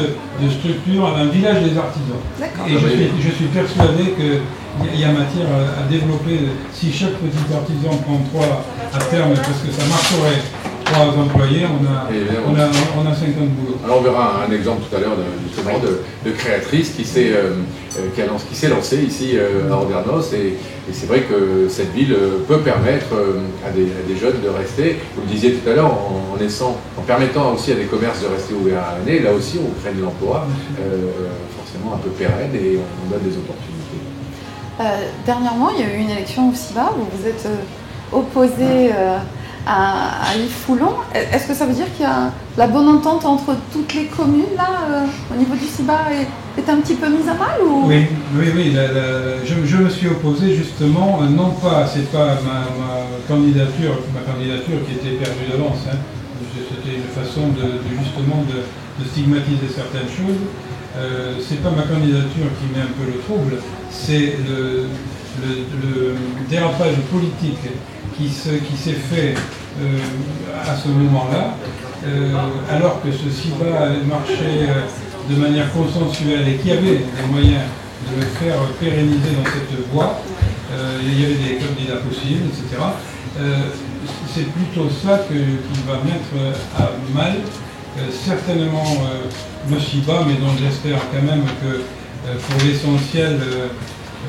Speaker 5: de structures, un village des artisans. Et je suis persuadé qu'il y a matière à développer. Si chaque petit artisan prend 3 à terme, parce que ça marcherait, 3 employés, on a 50 boulots.
Speaker 2: Alors on verra un exemple tout à l'heure justement de créatrice qui s'est lancée ici à Andernos, et c'est vrai que cette ville peut permettre à des jeunes de rester. Vous le disiez tout à l'heure, en permettant aussi à des commerces de rester ouverts à l'année, là aussi on crée de l'emploi forcément un peu pérenne, et on donne des opportunités.
Speaker 3: Dernièrement, il y a eu une élection au CIBA où vous êtes opposé à Yves Foulon. Est-ce que ça veut dire qu'il y a la bonne entente entre toutes les communes là, au niveau du CIBA est un petit peu mise à mal ou...
Speaker 5: Oui. Je me suis opposé justement, non pas, c'est pas ma candidature qui était perdue d'avance. Hein. C'était une façon justement de stigmatiser certaines choses. C'est pas ma candidature qui met un peu le trouble, c'est le dérapage politique qui s'est fait à ce moment-là, alors que ce CIBA marchait de manière consensuelle et qu'il y avait des moyens de le faire pérenniser dans cette voie. Il y avait des candidats possibles, etc. C'est plutôt ça qui va mettre à mal certainement le CIBA, mais dont j'espère quand même que pour l'essentiel,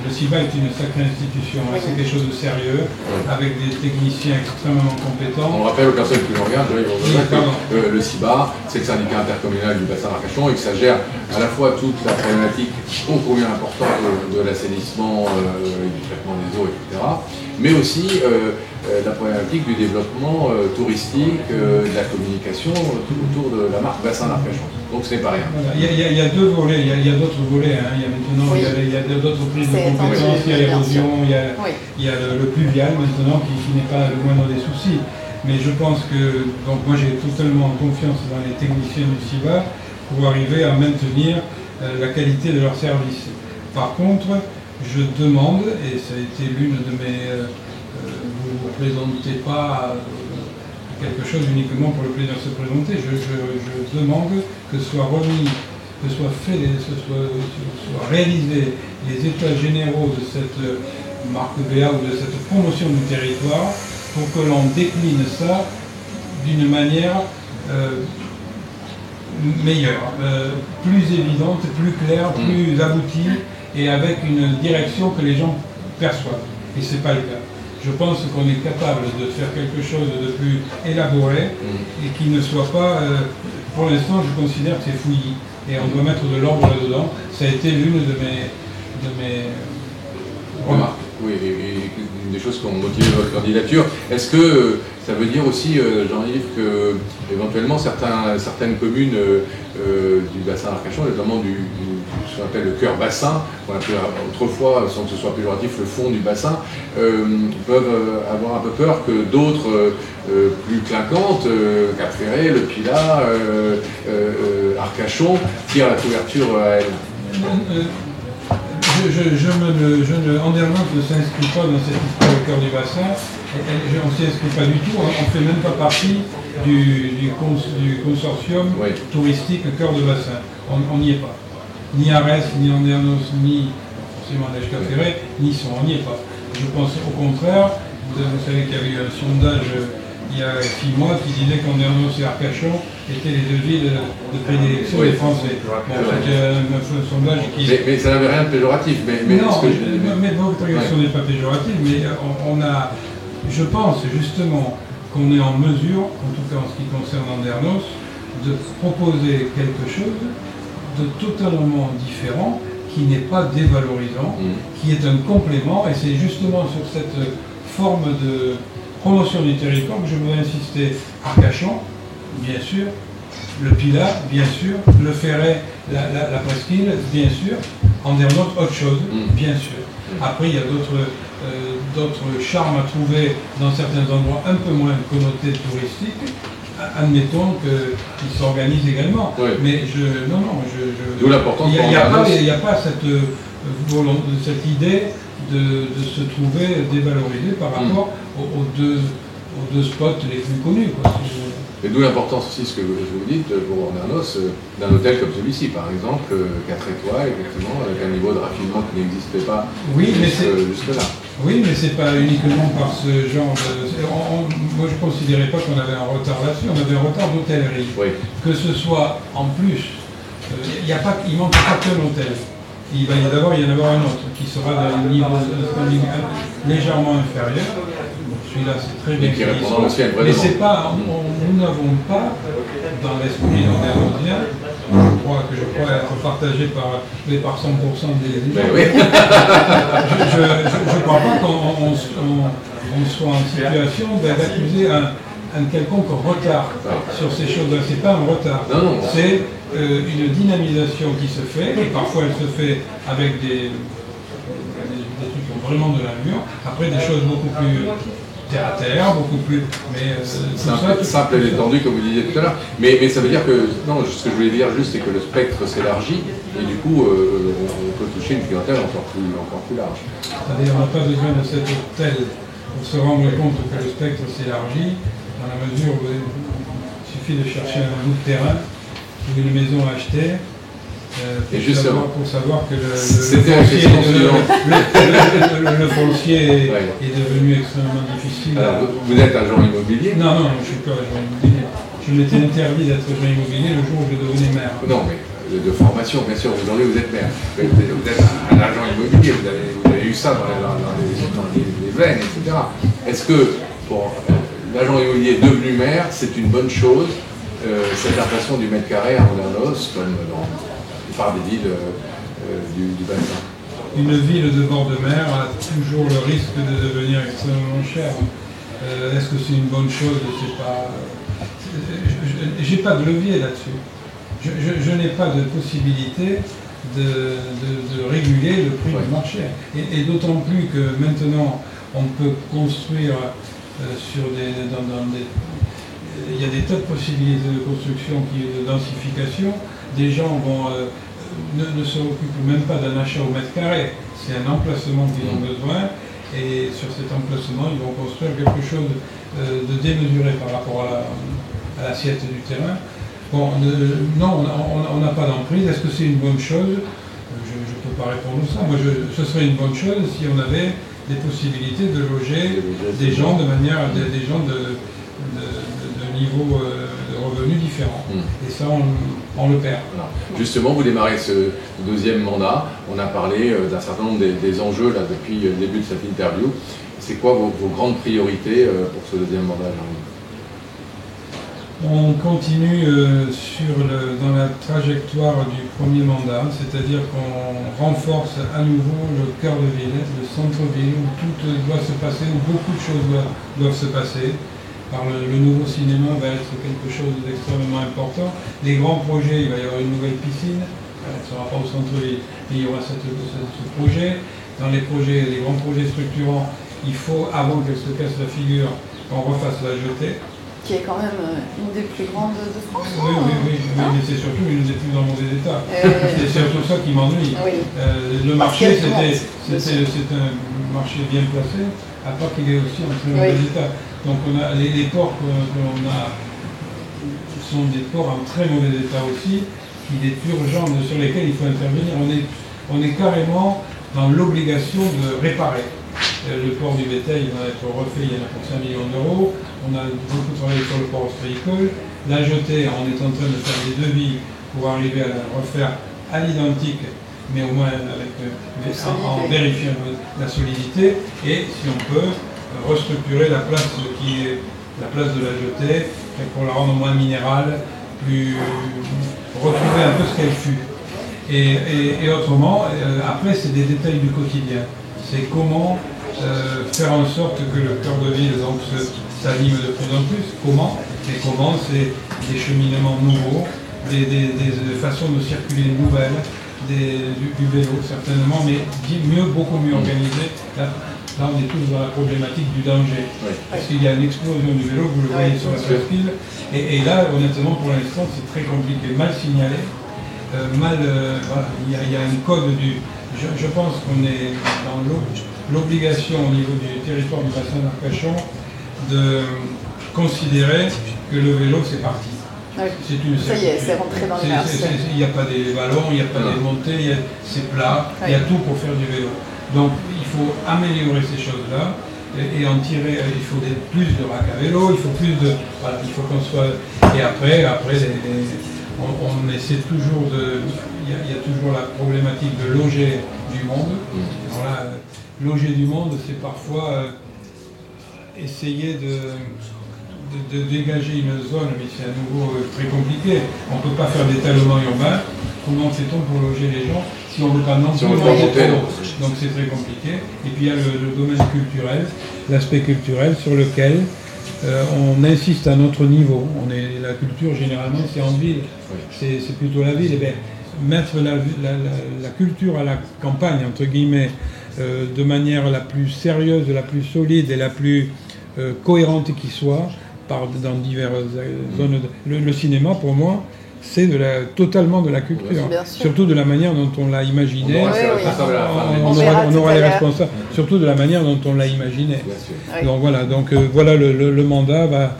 Speaker 5: le CIBA est une sacrée institution. C'est quelque chose de sérieux, avec des techniciens extrêmement compétents.
Speaker 2: On rappelle aux personnes qui nous regardent, que le CIBA, c'est le syndicat intercommunal du bassin d'Arcachon, et que ça gère à la fois toute la problématique ô combien importante de l'assainissement, du traitement des eaux, etc., mais aussi la problématique du développement touristique, de la communication autour de la marque bassin d'Arcachon. Donc ce n'est pas rien.
Speaker 5: Voilà. Il y a 2 volets, il y a d'autres volets. Hein. Il y a maintenant il y a d'autres prises de compétences, il y a l'érosion, il y a le pluvial maintenant qui n'est pas le moindre des soucis. Mais je pense que, donc moi j'ai totalement confiance dans les techniciens du CIBA pour arriver à maintenir la qualité de leur service. Par contre, je demande, et ça a été l'une de mes... vous ne présentez pas quelque chose uniquement pour le plaisir de se présenter, je demande que soit réalisé les états généraux de cette marque BA ou de cette promotion du territoire pour que l'on décline ça d'une manière meilleure, plus évidente, plus claire, plus aboutie et avec une direction que les gens perçoivent. Et ce n'est pas le cas. Je pense qu'on est capable de faire quelque chose de plus élaboré et qui ne soit pas, pour l'instant je considère que c'est fouillis et on doit mettre de l'ordre là-dedans. Ça a été l'une de mes remarques.
Speaker 2: Oui, et une des choses qui ont motivé votre candidature. Est-ce que ça veut dire aussi, Jean-Yves, que éventuellement certaines communes du bassin d'Arcachon, notamment ce qu'on appelle le cœur bassin, qu'on appelait autrefois, sans que ce soit péjoratif, le fond du bassin, peuvent avoir un peu peur que d'autres plus clinquantes, Cap-Ferré, Le Pilat, Arcachon, tirent la couverture à elles?
Speaker 5: Andernos ne s'inscrit pas dans cette histoire au cœur du bassin. On ne s'y inscrit pas du tout. On ne fait même pas partie du consortium touristique cœur de bassin. On n'y est pas. Ni Arès, ni Andernos, ni forcément Lège-Cap-Ferré, n'y sont. On n'y est pas. Je pense au contraire. Vous savez qu'il y avait eu un sondage il y a 6 mois qui disait qu'Andernos et Arcachon étaient les 2 villes de prédilection des Français. C'était un sondage qui...
Speaker 2: Mais ça n'avait rien de péjoratif.
Speaker 5: Non, mais votre réaction n'est pas péjorative, mais je pense justement qu'on est en mesure, en tout cas en ce qui concerne Andernos, de proposer quelque chose de totalement différent, qui n'est pas dévalorisant, qui est un complément, et c'est justement sur cette forme de promotion du territoire que je voudrais insister. Arcachon, bien sûr, le Pilat, bien sûr, le Ferret, la Presqu'île, bien sûr, Andernos, autre chose, bien sûr. Après, il y a d'autres charmes à trouver dans certains endroits un peu moins connotés touristiques. Admettons qu'ils s'organisent également. Oui. Mais
Speaker 2: d'où l'importance
Speaker 5: il n'y a pas cette idée de se trouver dévalorisé par rapport aux 2 aux 2 spots les plus connus, quoi.
Speaker 2: Et d'où l'importance aussi, ce que vous dites, pour Andernos, d'un hôtel comme celui-ci, par exemple, 4 étoiles, effectivement, avec un niveau de raffinement qui n'existait pas jusque-là.
Speaker 5: Oui, mais c'est pas uniquement par ce genre de... moi, je ne considérais pas qu'on avait un retard là-dessus, on avait un retard d'hôtellerie.
Speaker 2: Oui.
Speaker 5: Que ce soit en plus, il manque pas qu'un hôtel. Il va y en avoir un autre qui sera d'un niveau légèrement inférieur. Celui-là, c'est très bien. Mais c'est pas, nous n'avons pas, dans l'esprit andernosien, je crois être partagé par 100% des gens.
Speaker 2: Oui.
Speaker 5: Je ne crois pas qu'on soit en situation d'accuser un quelconque retard sur ces choses-là. Ce n'est pas un retard. C'est une dynamisation qui se fait, et parfois elle se fait avec des trucs qui ont vraiment de l'allure. Après, des choses beaucoup plus terre à terre, beaucoup plus. Mais
Speaker 2: simple et étendu, comme vous disiez tout à l'heure. Mais ça veut dire que, non, ce que je voulais dire juste, c'est que le spectre s'élargit, et du coup, on peut toucher une clientèle encore plus large.
Speaker 5: C'est-à-dire, on n'a pas besoin de cet hôtel pour se rendre compte que le spectre s'élargit, dans la mesure où il suffit de chercher un bout de terrain ou une maison à acheter. Pour savoir que le foncier est devenu extrêmement difficile.
Speaker 2: Alors, vous êtes agent immobilier?
Speaker 5: Non, je ne suis pas agent immobilier. Je m'étais interdit d'être agent immobilier le jour où je devenais maire.
Speaker 2: Non, mais de formation, bien sûr, aujourd'hui vous êtes maire. Vous êtes un agent immobilier, vous avez eu ça dans les veines, etc. Est-ce que, pour l'agent immobilier devenu maire, c'est une bonne chose, cette impression du mètre carré à Andernos, comme dans par des villes du bassin?
Speaker 5: Une ville de bord de mer a toujours le risque de devenir extrêmement chère. Est-ce que c'est une bonne chose? C'est pas. J'ai pas de levier là-dessus. Je n'ai pas de possibilité de réguler le prix du marché. Et d'autant plus que maintenant, on peut construire sur il y a des tas de possibilités de construction, de densification. Des gens ne se occupent même pas d'un achat au mètre carré. C'est un emplacement qu'ils ont besoin, et sur cet emplacement, ils vont construire quelque chose de démesuré par rapport à l'assiette du terrain. Bon, non, on n'a pas d'emprise. Est-ce que c'est une bonne chose? Je ne peux pas répondre à ça. Moi, ce serait une bonne chose si on avait des possibilités de loger des gens de manière, des gens de niveau de revenus différents. Et ça, on le perd.
Speaker 2: Voilà. Justement, vous démarrez ce deuxième mandat. On a parlé d'un certain nombre des enjeux là, depuis le début de cette interview. C'est quoi vos grandes priorités pour ce deuxième mandat, Jean-Yves?
Speaker 5: On continue dans la trajectoire du premier mandat, c'est-à-dire qu'on renforce à nouveau le cœur de ville, le centre-ville, où tout doit se passer, où beaucoup de choses doivent se passer. Par le nouveau cinéma va être quelque chose d'extrêmement important. Les grands projets, il va y avoir une nouvelle piscine, elle ne sera pas au centre-ville, mais il y aura ce projet. Dans les grands projets structurants, il faut, avant qu'elle se casse la figure, qu'on refasse la jetée.
Speaker 3: Qui est quand même une des plus grandes de France.
Speaker 5: Oui, mais c'est surtout une des plus en mauvais état. C'est surtout ça qui m'ennuie.
Speaker 3: Oui.
Speaker 5: Le marché, c'est un marché bien placé, à part qu'il est aussi en très mauvais état. Donc les ports qu'on a sont des ports en très mauvais état aussi, qu'il est urgent, sur lesquels il faut intervenir. On est carrément dans l'obligation de réparer. Le port du bétail va être refait, il y en a pour 5 millions d'euros. On a beaucoup travaillé sur le port ostréicole. La jetée, on est en train de faire des devis pour arriver à la refaire à l'identique, mais au moins en vérifiant la solidité. Et si on peut, restructurer la place qui est la place de la jetée pour la rendre moins minérale, retrouver un peu ce qu'elle fut. Et autrement, après, c'est des détails du quotidien. C'est comment faire en sorte que le cœur de ville s'anime de plus en plus. Comment? Et comment, c'est des cheminements nouveaux, des façons de circuler nouvelles, du vélo certainement, mais beaucoup mieux organisé. Là, on est tous dans la problématique du danger. Oui. Parce qu'il y a une explosion du vélo, vous le voyez sur la presqu'île. Et là, honnêtement, pour l'instant, c'est très compliqué, mal signalé. Voilà, il y a un code du... Je pense qu'on est dans l'obligation au niveau du territoire du bassin d'Arcachon de considérer que le vélo c'est parti.
Speaker 3: Oui.
Speaker 5: C'est une
Speaker 3: Ça y est, c'est rentré dans le mœurs.
Speaker 5: Il n'y a pas des ballons, il n'y a pas des montées, c'est plat, il y a tout pour faire du vélo. Donc il faut améliorer ces choses-là et en tirer, il faut plus de rack à vélo, il faut plus de... Voilà, il faut qu'on soit... Et après on essaie toujours de... Il y a toujours la problématique de loger du monde. Alors là, loger du monde, c'est parfois essayer de dégager une zone, mais c'est à nouveau très compliqué. On ne peut pas faire d'étalement urbain. Comment fait-on pour loger les gens si on ne veut pas non plus Donc c'est très compliqué. Et puis il y a le domaine culturel, l'aspect culturel sur lequel on insiste à notre niveau. La culture généralement c'est en ville, c'est plutôt la ville. Et bien, mettre la culture à la campagne, entre guillemets, de manière la plus sérieuse, la plus solide et la plus cohérente qui soit, dans diverses zones. Le cinéma, pour moi, c'est totalement de la culture. Surtout de la manière dont on l'a imaginé. On aura les responsables. Surtout de la manière dont on l'a imaginé. Donc voilà, le mandat va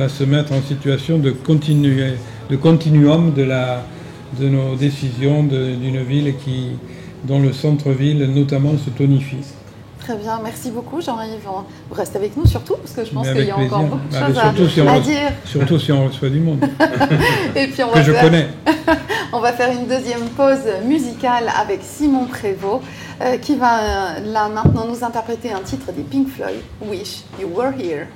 Speaker 5: se mettre en situation de continuum de nos décisions d'une ville dont le centre-ville notamment se tonifie.
Speaker 3: Très bien, merci beaucoup Jean-Yves. Vous restez avec nous surtout, parce que je pense qu'il y a encore beaucoup de choses à dire.
Speaker 5: Surtout si on reçoit du monde.
Speaker 3: Et puis
Speaker 5: je connais.
Speaker 3: On va faire une deuxième pause musicale avec Simon Prévost, qui va là maintenant nous interpréter un titre des Pink Floyd, Wish You Were Here.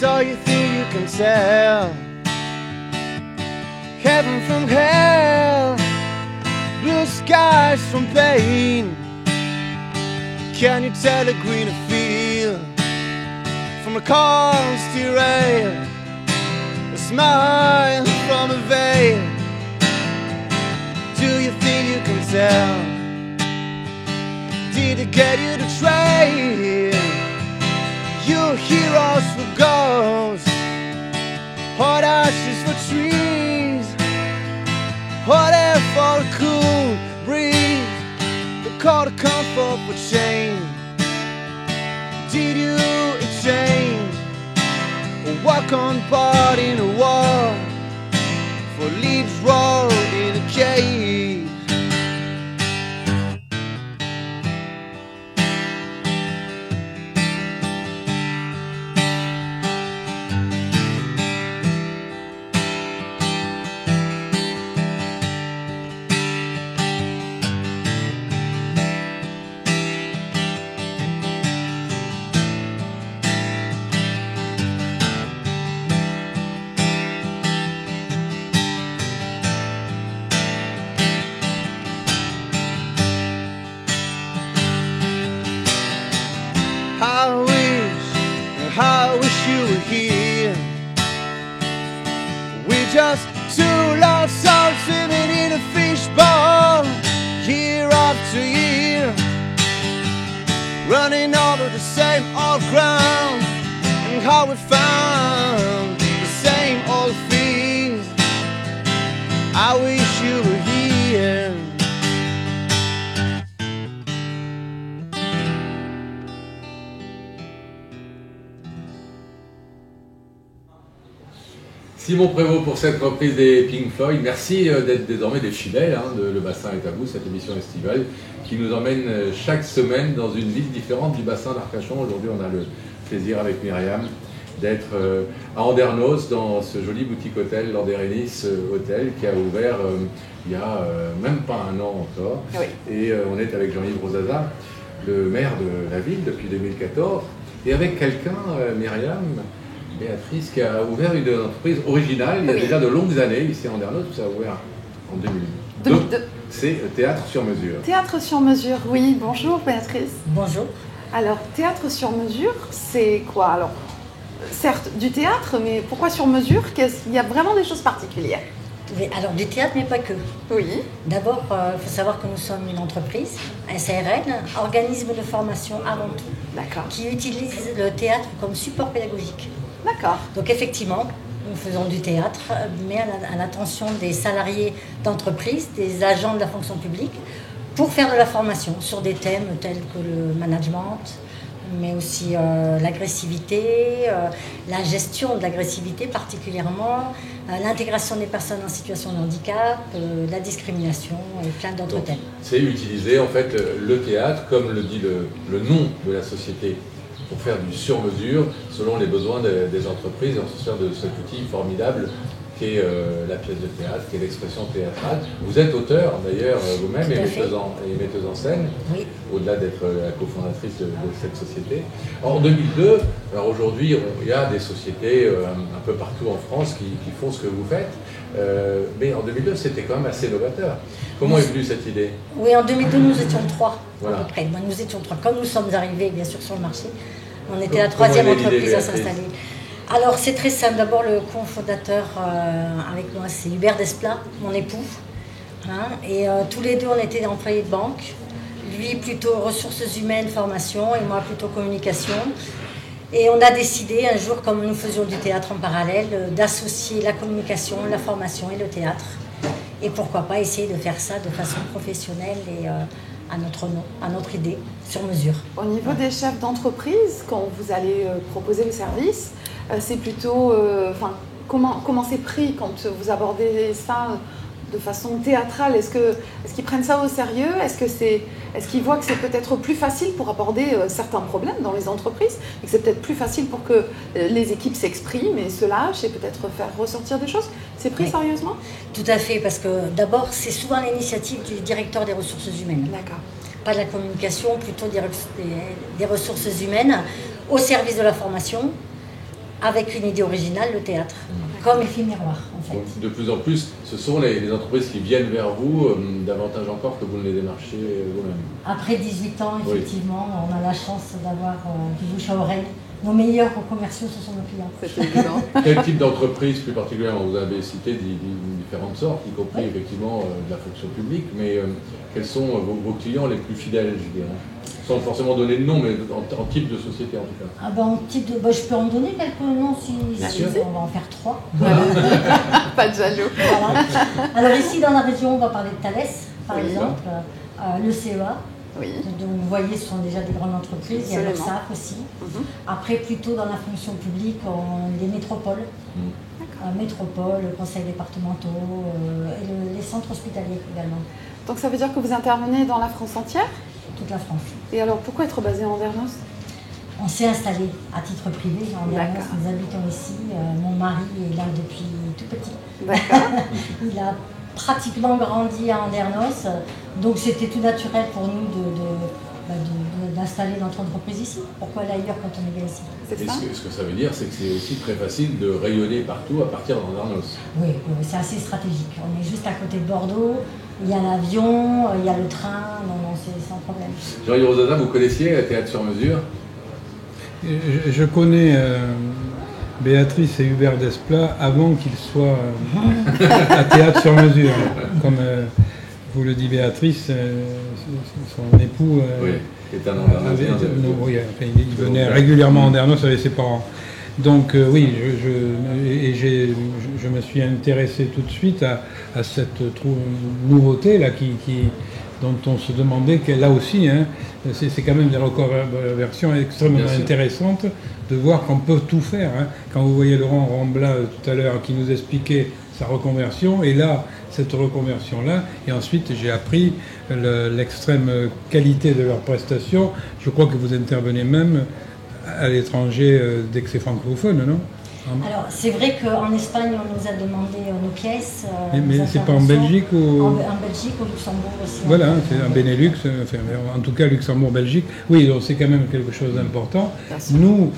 Speaker 4: So you think you can tell heaven from hell, blue skies from pain? Can you tell a greener field from a calm steel rail, a smile from a veil? Do you think you can tell? Did it get you to trade your heroes for ghosts, hot ashes for trees, hot air for a cool breeze, the call to comfort for change? Did you exchange or walk on board in a war for leaves rolled in a cage? I wish you were here. We're just two lost souls swimming in a fishbowl, year after year, running over the same old ground, and how we found the same old fears. I wish you were here.
Speaker 2: Simon Prévost pour cette reprise des Pink Floyd. Merci d'être désormais des fidèles de Le Bassin est à vous, cette émission estivale qui nous emmène chaque semaine dans une ville différente du bassin d'Arcachon. Aujourd'hui, on a le plaisir avec Myriam d'être à Andernos dans ce joli boutique hôtel, l'Andérénis Hôtel, qui a ouvert il y a même pas un an encore.
Speaker 3: Oui.
Speaker 2: Et on est avec Jean-Yves Rosaza, le maire de la ville depuis 2014, et avec quelqu'un, Myriam, Béatrice, qui a ouvert une entreprise originale il y a déjà de longues années ici à Andernos, où ça a ouvert En 2002.
Speaker 3: 2002.
Speaker 2: C'est Théâtre sur mesure.
Speaker 3: Théâtre sur mesure, oui. Bonjour Béatrice.
Speaker 8: Bonjour.
Speaker 3: Alors, théâtre sur mesure, c'est quoi? Alors, certes, du théâtre, mais pourquoi sur mesure? Il y a vraiment des choses particulières.
Speaker 8: Oui, alors du théâtre, mais pas que.
Speaker 3: Oui.
Speaker 8: D'abord, il faut savoir que nous sommes une entreprise, un CRN, organisme de formation avant tout,
Speaker 3: D'accord.
Speaker 8: qui utilise le théâtre comme support pédagogique.
Speaker 3: D'accord.
Speaker 8: Donc effectivement, nous faisons du théâtre, mais à l'attention des salariés d'entreprise, des agents de la fonction publique, pour faire de la formation sur des thèmes tels que le management, mais aussi l'agressivité, la gestion de l'agressivité particulièrement, l'intégration des personnes en situation de handicap, la discrimination et plein d'autres thèmes.
Speaker 2: C'est utiliser en fait le théâtre, comme le dit le nom de la société, pour faire du sur-mesure selon les besoins des entreprises. Et on se sert de cet outil formidable qui est la pièce de théâtre, qui est l'expression théâtrale. Vous êtes auteur d'ailleurs vous-même et metteuse en scène,
Speaker 8: oui.
Speaker 2: Au-delà d'être la cofondatrice de cette société. En 2002, alors aujourd'hui, il y a des sociétés un peu partout en France qui font ce que vous faites, mais en 2002, c'était quand même assez novateur. Comment est venue cette idée?
Speaker 8: Oui, en 2002, nous étions 3
Speaker 2: voilà.
Speaker 8: à peu près. Nous étions 3. Quand nous sommes arrivés, bien sûr, sur le marché, on était la 3e entreprise à s'installer. Alors, c'est très simple. D'abord, le cofondateur avec moi, c'est Hubert Desplat, mon époux. Hein, et tous les deux, on était employés de banque. Lui, plutôt ressources humaines, formation, et moi, plutôt communication. Et on a décidé, un jour, comme nous faisions du théâtre en parallèle, d'associer la communication, la formation et le théâtre. Et pourquoi pas essayer de faire ça de façon professionnelle et à notre nom, à notre idée, sur mesure.
Speaker 3: Au niveau des chefs d'entreprise, quand vous allez proposer le service, c'est plutôt, comment c'est pris quand vous abordez ça de façon théâtrale? Est-ce qu'ils prennent ça au sérieux? Est-ce qu'ils voient que c'est peut-être plus facile pour aborder certains problèmes dans les entreprises et que c'est peut-être plus facile pour que les équipes s'expriment et se lâchent et peut-être faire ressortir des choses? C'est pris sérieusement?
Speaker 8: Tout à fait, parce que d'abord, c'est souvent l'initiative du directeur des ressources humaines.
Speaker 3: D'accord.
Speaker 8: Pas de la communication, plutôt des ressources humaines au service de la formation, avec une idée originale, le théâtre, comme effet miroir en fait.
Speaker 2: Donc, de plus en plus, ce sont les entreprises qui viennent vers vous, davantage encore que vous ne les démarchez vous-même.
Speaker 8: Après 18 ans, effectivement, on a la chance d'avoir du bouche à oreille. Nos meilleurs commerciaux, ce sont nos clients.
Speaker 3: C'est évident.
Speaker 2: Quel type d'entreprise plus particulièrement? Vous avez cité différentes sortes, y compris effectivement de la fonction publique, mais quels sont vos clients les plus fidèles, je dirais? Sans forcément donner de nom, mais en type de société en tout cas.
Speaker 8: Ah ben, je peux en donner quelques noms si on va en faire 3.
Speaker 3: Pas de jaloux.
Speaker 8: Voilà. Alors ici dans la région, on va parler de Thales, par exemple, le CEA.
Speaker 3: Oui.
Speaker 8: Donc vous voyez, ce sont déjà des grandes entreprises, il y a l'URSSAF aussi. Après, plutôt dans la fonction publique, les métropoles. Métropole, conseils départementaux et les centres hospitaliers également.
Speaker 3: Donc ça veut dire que vous intervenez dans la France entière?
Speaker 8: Toute la France.
Speaker 3: Et alors pourquoi être basé en Andernos?
Speaker 8: On s'est installé à titre privé en Andernos, nous habitons ici. Mon mari est là depuis tout petit.
Speaker 3: D'accord.
Speaker 8: Il a pratiquement grandi à Andernos, donc c'était tout naturel pour nous d'installer notre entreprise ici. Pourquoi aller ailleurs quand on est bien ici?
Speaker 2: Ce que ça veut dire, c'est que c'est aussi très facile de rayonner partout à partir d'Andernos.
Speaker 8: Oui, c'est assez stratégique. On est juste à côté de Bordeaux, il y a l'avion, il y a le train, non, c'est sans problème.
Speaker 2: Jean-Yves Rosada, vous connaissiez Théâtre sur mesure?
Speaker 5: Je connais Béatrice et Hubert Desplat avant qu'ils soient à Théâtre sur mesure. Comme vous le dit Béatrice, son époux
Speaker 2: est un Andernosien.
Speaker 5: Il venait régulièrement en Andernos avec ses parents. Donc oui, je me suis intéressé tout de suite à cette nouveauté là dont on se demandait qu'elle là aussi, c'est quand même des reconversions extrêmement intéressantes de voir qu'on peut tout faire. Quand vous voyez Laurent Rambla tout à l'heure qui nous expliquait sa reconversion, et là, cette reconversion-là, et ensuite j'ai appris l'extrême qualité de leurs prestations. Je crois que vous intervenez même à l'étranger dès que c'est francophone, non?
Speaker 8: Alors, c'est vrai qu'en Espagne, on nous a demandé nos pièces.
Speaker 5: Mais c'est pas en Belgique ou...
Speaker 8: En Belgique, au Luxembourg aussi.
Speaker 5: Voilà, c'est en Benelux, enfin, en tout cas Luxembourg-Belgique. Oui, donc c'est quand même quelque chose d'important. Nous,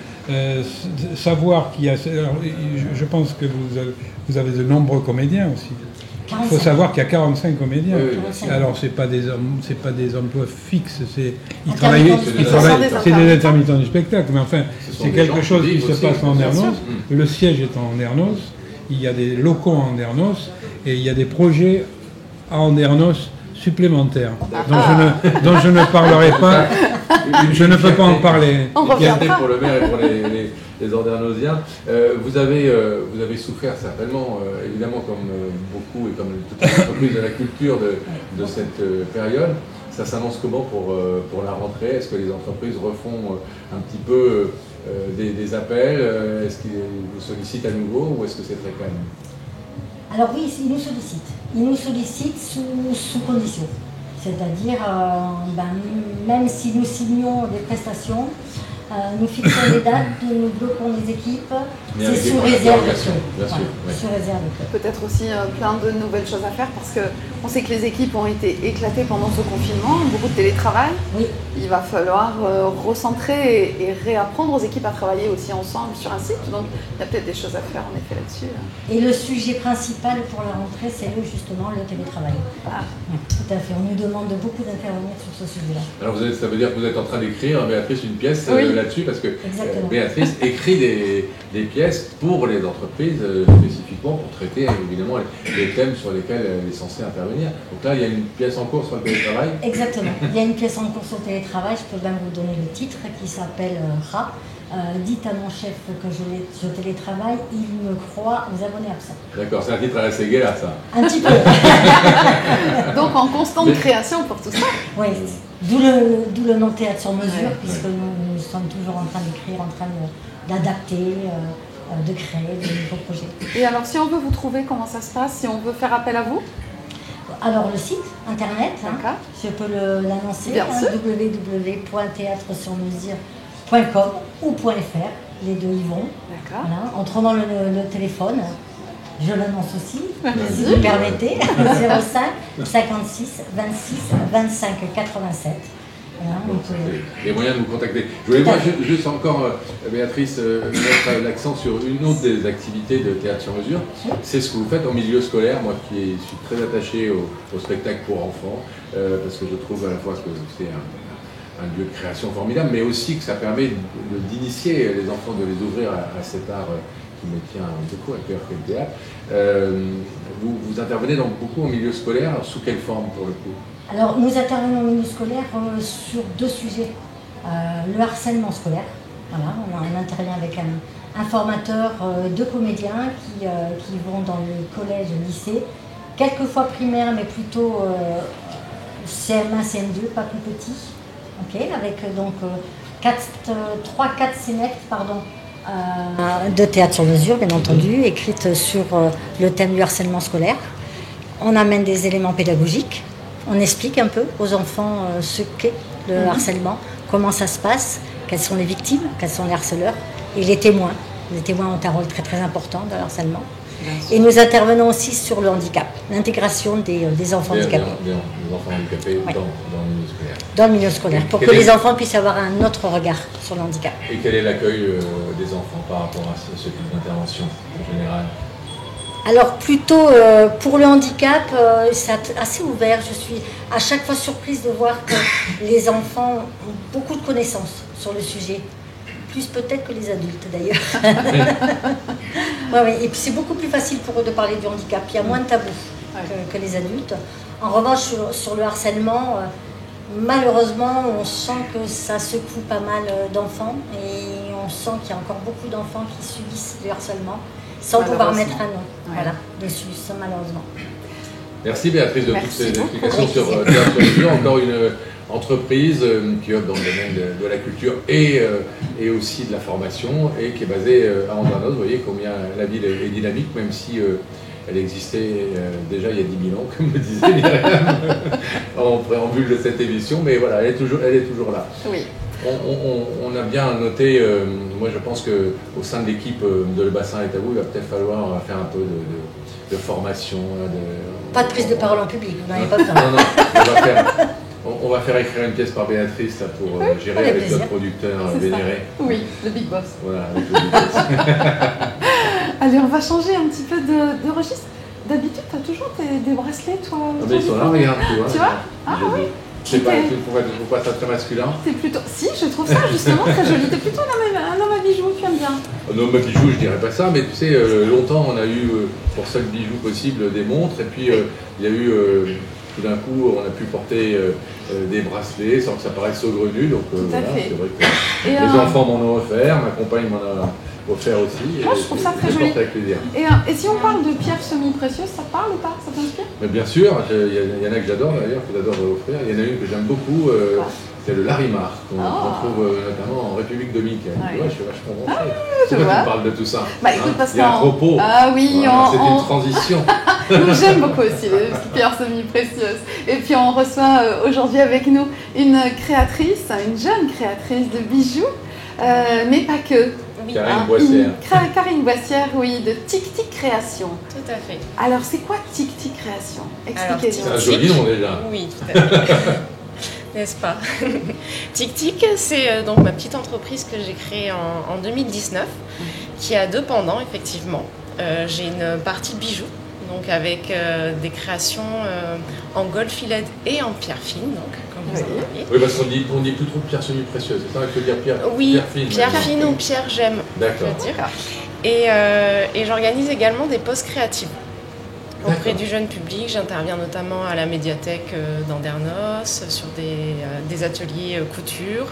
Speaker 5: savoir qu'il y a... Alors, je pense que vous avez de nombreux comédiens aussi. Il faut savoir qu'il y a 45 comédiens.
Speaker 2: Oui,
Speaker 8: oui.
Speaker 5: Alors, c'est pas des emplois fixes, c'est des intermittents du spectacle, mais enfin, c'est quelque chose qui se passe en Ernos. Le siège est en Ernos, il y a des locaux en Ernos, et il y a des projets à Andernos supplémentaires, dont je ne parlerai pas. Je ne peux pas en parler.
Speaker 3: On reviendra.
Speaker 2: Pour le maire et pour les Andernosiens. Vous avez souffert certainement, évidemment, comme beaucoup et comme toutes les entreprises de la culture de cette période. Ça s'annonce comment pour la rentrée? Est-ce que les entreprises refont un petit peu des appels? Est-ce qu'ils vous sollicitent à nouveau ou est-ce que c'est très calme?
Speaker 8: Alors oui, ils nous sollicitent. Ils nous sollicitent sous conditions. C'est-à-dire, même si nous signons des prestations, nous fixons des dates, nous bloquons les équipes, c'est sous réserve de tout. Sous réserve de tout.
Speaker 3: Peut-être aussi plein de nouvelles choses à faire parce qu'on sait que les équipes ont été éclatées pendant ce confinement, beaucoup de télétravail.
Speaker 8: Oui.
Speaker 3: Il va falloir recentrer et réapprendre aux équipes à travailler aussi ensemble sur un site. Donc il y a peut-être des choses à faire en effet là-dessus.
Speaker 8: Et le sujet principal pour la rentrée, c'est justement le télétravail. Oui, tout à fait. On nous demande beaucoup d'intervenir sur ce sujet-là.
Speaker 2: Alors ça veut dire que vous êtes en train d'écrire, Béatrice, une pièce là-dessus, parce que Béatrice écrit des pièces pour les entreprises, spécifiquement pour traiter évidemment les thèmes sur lesquels elle est censée intervenir. Donc là, il y a une pièce en cours sur le télétravail.
Speaker 8: Exactement. Il y a une pièce en cours sur le télétravail, je peux même vous donner le titre, qui s'appelle Rat. Dites à mon chef que je télétravaille, il me croit aux abonnés absents.
Speaker 2: D'accord, c'est un titre à la Séguéla, ça.
Speaker 8: Un petit peu.
Speaker 3: Donc en constante création pour tout ça.
Speaker 8: Oui, d'où le nom Théâtre sur mesure, puisque nous sommes toujours en train d'écrire, en train d'adapter, de créer de nouveaux projets. Et alors si on veut vous trouver, comment ça se passe? Si on veut faire appel à vous? Alors le site internet, je peux l'annoncer, www.theatresurmesure.com ou .fr, les deux y vont. Voilà. En trouvant le téléphone, je l'annonce aussi, si vous permettez, 05 56 26 25 87. Voilà,
Speaker 2: les moyens de vous contacter. Je voulais voir juste encore, Béatrice, mettre l'accent sur une autre des activités de Théâtre sur mesure. C'est ce que vous faites en milieu scolaire, moi qui suis très attaché au spectacle pour enfants, parce que je trouve à la fois que c'est un lieu de création formidable, mais aussi que ça permet d'initier les enfants, de les ouvrir à cet art qui me tient beaucoup à cœur, que le théâtre. Vous intervenez donc beaucoup en milieu scolaire, sous quelle forme pour le coup?
Speaker 8: Alors, nous intervenons au milieu scolaire sur deux sujets. Le harcèlement scolaire. Voilà, on intervient avec un formateur de comédiens qui vont dans le collège, le lycée, quelquefois primaire, mais plutôt CM1, CM2, pas plus petit. Okay, avec donc 3-4 scénettes de théâtre sur mesure, bien entendu, écrites sur le thème du harcèlement scolaire. On amène des éléments pédagogiques. On explique un peu aux enfants ce qu'est le harcèlement, comment ça se passe, quelles sont les victimes, quels sont les harceleurs et les témoins. Les témoins ont un rôle très très important dans le harcèlement. Et nous intervenons aussi sur le handicap, l'intégration des enfants handicapés.
Speaker 2: Des enfants handicapés dans le milieu scolaire.
Speaker 8: Dans le milieu scolaire, pour que les enfants puissent avoir un autre regard sur le handicap.
Speaker 2: Et quel est l'accueil des enfants par rapport à ce type d'intervention en général?
Speaker 8: Alors plutôt pour le handicap, c'est assez ouvert. Je suis à chaque fois surprise de voir que les enfants ont beaucoup de connaissances sur le sujet. Plus peut-être que les adultes d'ailleurs. Ouais. Et puis c'est beaucoup plus facile pour eux de parler du handicap. Il y a moins de tabous que les adultes. En revanche, sur le harcèlement, malheureusement, on sent que ça secoue pas mal d'enfants et on sent qu'il y a encore beaucoup d'enfants qui subissent du harcèlement sans pouvoir mettre un nom dessus, ça, malheureusement.
Speaker 2: Merci Béatrice de toutes ces explications sur Théâtre sur mesure. Encore une entreprise qui œuvre dans le domaine de la culture et aussi de la formation et qui est basée à Andernos. Vous voyez combien la ville est dynamique, même si elle existait déjà il y a 10 000 ans, comme le disait Myriam en préambule de cette émission, mais voilà, elle est toujours là. Oui. On a bien noté, moi je pense qu'au sein de l'équipe de Le Bassin est à vous, il va peut-être falloir faire un peu de formation.
Speaker 8: Pas de prise de parole en public, vous n'en avez pas besoin.
Speaker 2: Non, on va faire écrire une pièce par Béatrice là, pour gérer avec notre producteur vénéré.
Speaker 3: Oui, le Big Boss.
Speaker 2: Voilà, avec le Big Boss.
Speaker 3: Allez, on va changer un petit peu de registre. D'habitude, tu as toujours des bracelets, toi?
Speaker 2: Mais ils sont là, regarde, tu vois.
Speaker 3: Tu vois? Ah oui.
Speaker 2: C'est pas, tu trouves pas ça très masculin?
Speaker 3: C'est plutôt... Si, je trouve ça justement très joli. T'es plutôt un homme à bijoux, tu aimes bien?
Speaker 2: Un homme à bijoux, je dirais pas ça, mais tu sais, longtemps on a eu pour seul bijou possible des montres, et puis il y a eu tout d'un coup on a pu porter des bracelets sans que ça paraisse saugrenu, donc voilà, c'est vrai que les enfants m'en ont offert, ma compagne m'en a offert aussi.
Speaker 3: Moi je trouve ça très joli.
Speaker 2: Avec plaisir.
Speaker 3: Et si on parle de pierres semi-précieuses, ça te parle ou pas? Ça t'inspire?
Speaker 2: Mais bien sûr, il y en a que j'adore d'ailleurs, que j'adore offrir. Il y en a une que j'aime beaucoup, c'est le Larimar, qu'on trouve notamment en République dominicaine. Tu vois, je suis vachement branché. Pourquoi tu parles de tout ça?
Speaker 3: Bah, écoute, parce
Speaker 2: il y a un propos.
Speaker 3: Ah oui,
Speaker 2: voilà, c'est une transition.
Speaker 3: J'aime beaucoup aussi les pierres semi-précieuses. Et puis on reçoit aujourd'hui avec nous une créatrice, une jeune créatrice de bijoux, mais pas que.
Speaker 2: Karine Boissière.
Speaker 3: Karine Boissière, oui, de Tic Tic Création.
Speaker 9: Tout à fait.
Speaker 3: Alors c'est quoi Tic Tic Création? Expliquez-nous.
Speaker 2: C'est un joli nom déjà.
Speaker 9: Oui, tout à fait. N'est-ce pas? Tic Tic, c'est donc ma petite entreprise que j'ai créée en 2019, qui a 2 pendants, effectivement. J'ai une partie bijoux, donc avec des créations en gold filet et en pierre fine, donc comme vous voyez.
Speaker 2: Oui, parce qu'on dit plus trop pierre semi-précieuse, c'est ça qu'il faut dire pierre fine?
Speaker 9: Oui, pierre fine ou pierre gemme,
Speaker 2: d'accord.
Speaker 9: je veux dire. Et j'organise également des pauses créatives auprès du jeune public. J'interviens notamment à la médiathèque d'Andernos sur des ateliers couture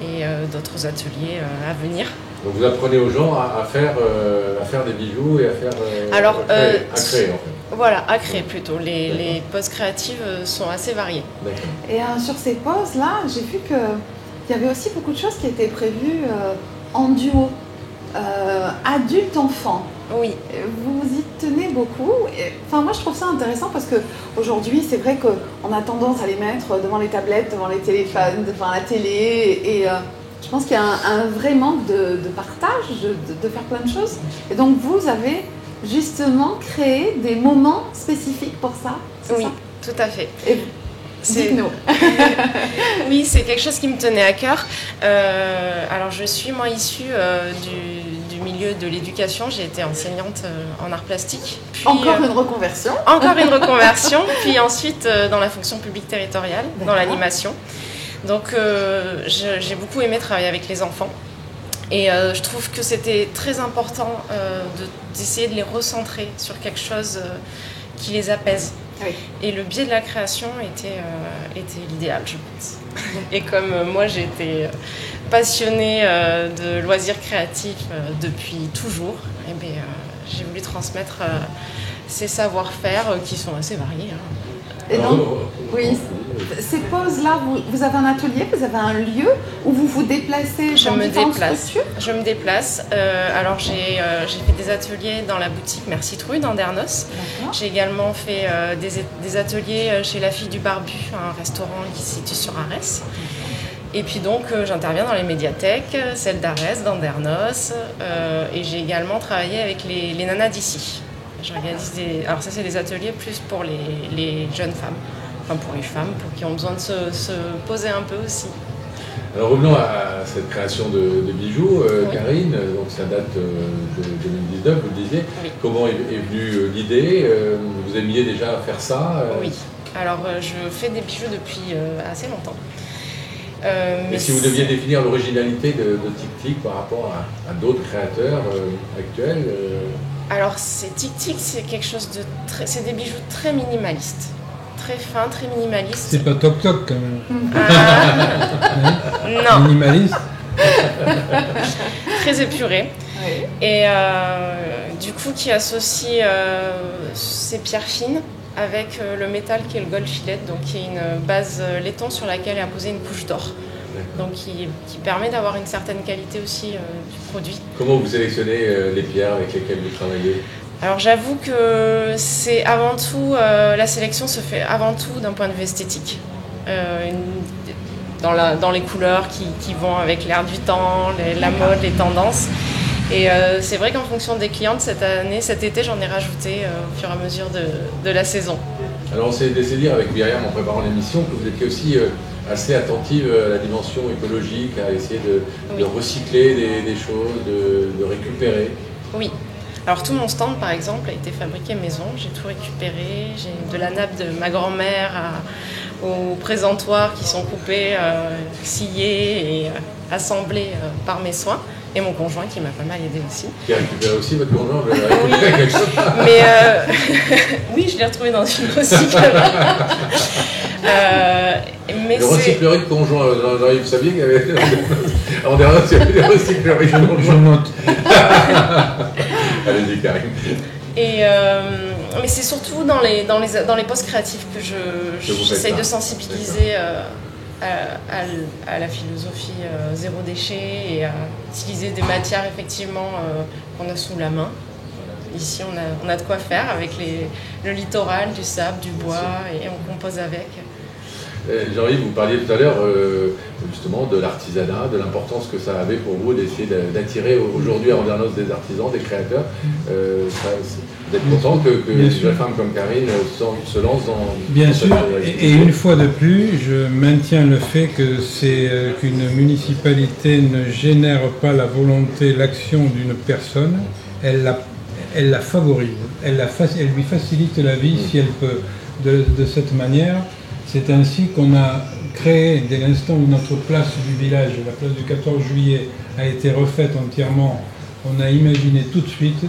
Speaker 9: et d'autres ateliers à venir.
Speaker 2: Donc vous apprenez aux gens à faire des bijoux et à faire à créer en fait.
Speaker 9: Voilà, à créer plutôt. Les poses créatives sont assez variées.
Speaker 3: Et sur ces poses-là, j'ai vu qu'il y avait aussi beaucoup de choses qui étaient prévues en duo, adulte-enfant.
Speaker 9: Oui.
Speaker 3: Vous y tenez beaucoup. Enfin, moi, je trouve ça intéressant parce qu'aujourd'hui, c'est vrai qu'on a tendance à les mettre devant les tablettes, devant les téléphones, devant la télé. Et je pense qu'il y a un vrai manque de partage, de faire plein de choses. Et donc, vous avez justement créé des moments spécifiques pour ça?
Speaker 9: Oui,
Speaker 3: ça
Speaker 9: tout à fait.
Speaker 3: Dites-nous.
Speaker 9: Oui, c'est quelque chose qui me tenait à cœur. Alors, je suis moi issue du milieu de l'éducation. J'ai été enseignante en arts plastiques. Puis,
Speaker 3: encore une reconversion.
Speaker 9: Encore une reconversion. Puis ensuite, dans la fonction publique territoriale, dans l'animation. Donc, j'ai beaucoup aimé travailler avec les enfants. Et je trouve que c'était très important d'essayer de les recentrer sur quelque chose qui les apaise.
Speaker 3: Oui.
Speaker 9: Et le biais de la création était l'idéal, je pense. Et comme moi, j'ai été passionnée de loisirs créatifs depuis toujours, eh bien, j'ai voulu transmettre ces savoir-faire qui sont assez variés.
Speaker 3: Et donc, oui, ces poses-là, vous avez un atelier, vous avez un lieu où vous vous déplacez dans différentes structures?
Speaker 9: Je me déplace. Alors, j'ai fait des ateliers dans la boutique Merci Trouille d'Andernos. J'ai également fait des ateliers chez La Fille du Barbu, un restaurant qui se situe sur Arès. Et puis donc, j'interviens dans les médiathèques, celle d'Arès, d'Andernos. Et j'ai également travaillé avec les nanas d'ici. J'organise alors ça c'est des ateliers plus pour les jeunes femmes, enfin pour les femmes, pour qui ont besoin de se poser un peu aussi.
Speaker 2: Alors revenons à cette création de bijoux, Karine, donc ça date de 2019, vous le disiez. Oui. Comment est venue l'idée? Vous aimiez déjà faire ça?
Speaker 9: Oui, alors je fais des bijoux depuis assez longtemps.
Speaker 2: Mais si vous deviez définir l'originalité de Tic Tic par rapport à d'autres créateurs actuels
Speaker 9: Alors, Tic Tic, c'est quelque chose de c'est des bijoux très minimalistes. Très fins, très minimalistes.
Speaker 5: C'est pas Toc Toc quand même.
Speaker 9: Non.
Speaker 5: Minimaliste.
Speaker 9: Très épuré.
Speaker 3: Oui.
Speaker 9: Et du coup, qui associe ces pierres fines avec le métal qui est le gold filet, donc qui est une base laiton sur laquelle est apposée une couche d'or. Donc qui permet d'avoir une certaine qualité aussi du produit.
Speaker 2: Comment vous sélectionnez les pierres avec lesquelles vous travaillez?
Speaker 9: Alors j'avoue que c'est avant tout, la sélection se fait avant tout d'un point de vue esthétique. Dans les couleurs qui vont avec l'air du temps, la mode, les tendances. Et c'est vrai qu'en fonction des clientes, cet été, j'en ai rajouté au fur et à mesure de la saison.
Speaker 2: Alors on s'est laissé dire avec Myriam en préparant l'émission que vous étiez aussi assez attentive à la dimension écologique, à essayer de recycler des choses, de récupérer.
Speaker 9: Oui. Alors tout mon stand par exemple a été fabriqué maison, j'ai tout récupéré, j'ai de la nappe de ma grand-mère aux présentoirs qui sont coupés, sciés et assemblés par mes soins. Et mon conjoint qui m'a pas mal aidé aussi.
Speaker 2: Qui a récupéré aussi votre conjoint?
Speaker 9: Oui, mais oui, je l'ai retrouvé dans une recyclerie.
Speaker 2: Le recyclerie de conjoint, vous saviez qu'il y avait... On dirait des recycleries de conjoint.
Speaker 5: Je note.
Speaker 2: Allez-y, Karine.
Speaker 9: Et mais c'est surtout dans les postes créatifs que j'essaye de sensibiliser à la philosophie zéro déchet et à utiliser des matières effectivement qu'on a sous la main. Ici on a de quoi faire avec le littoral, du sable, du bois et on compose avec.
Speaker 2: Jean-Yves, vous parliez tout à l'heure justement de l'artisanat, de l'importance que ça avait pour vous d'essayer d'attirer aujourd'hui à Andernos des artisans, des créateurs. Vous êtes content que une jeune femme comme Karine se lance dans...
Speaker 5: Bien sûr, et une fois de plus, je maintiens le fait que c'est qu'une municipalité ne génère pas la volonté, l'action d'une personne, elle la favorise, elle lui facilite la vie si elle peut. De cette manière, c'est ainsi qu'on a créé, dès l'instant où notre place du village, la place du 14 juillet, a été refaite entièrement, on a imaginé tout de suite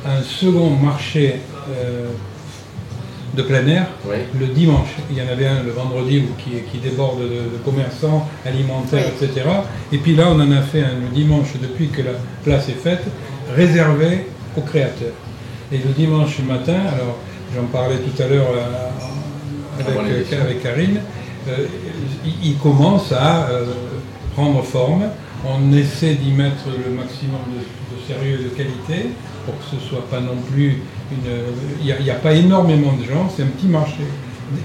Speaker 5: un second marché de plein air, oui, le dimanche. Il y en avait un le vendredi qui déborde de commerçants, alimentaires, oui, etc. Et puis là, on en a fait un le dimanche, depuis que la place est faite, réservé aux créateurs. Et le dimanche matin, alors j'en parlais tout à l'heure avec Karine, il commence à prendre forme. On essaie d'y mettre le maximum de sérieux et de qualité pour que ce ne soit pas non plus il n'y a pas énormément de gens, c'est un petit marché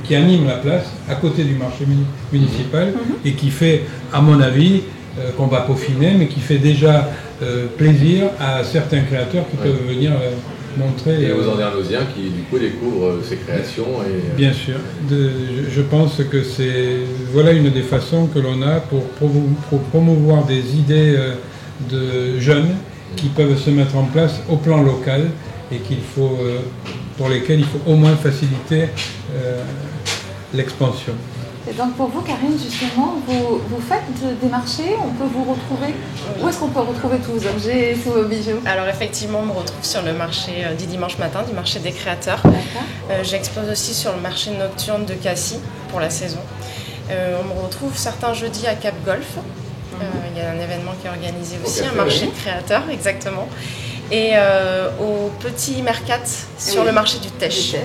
Speaker 5: qui anime la place à côté du marché municipal et qui fait, à mon avis, qu'on va peaufiner, mais qui fait déjà plaisir à certains créateurs qui peuvent venir montrer.
Speaker 2: Et aux Andernosiens qui du coup découvrent ces créations.
Speaker 5: Bien sûr, je pense que c'est voilà une des façons que l'on a pour promouvoir des idées de jeunes qui peuvent se mettre en place au plan local et pour lesquels il faut au moins faciliter l'expansion.
Speaker 3: Et donc pour vous, Karine, justement, vous faites des marchés, on peut vous retrouver. Où est-ce qu'on peut retrouver tous vos objets, tous vos bijoux?
Speaker 9: Alors effectivement, on me retrouve sur le marché du dimanche matin, du marché des créateurs. J'expose aussi sur le marché nocturne de Cassis pour la saison. On me retrouve certains jeudis à Cap Golf. Il y a un événement qui est organisé aussi, un marché de créateurs, exactement. Et au petit Mercat sur le marché du Tech.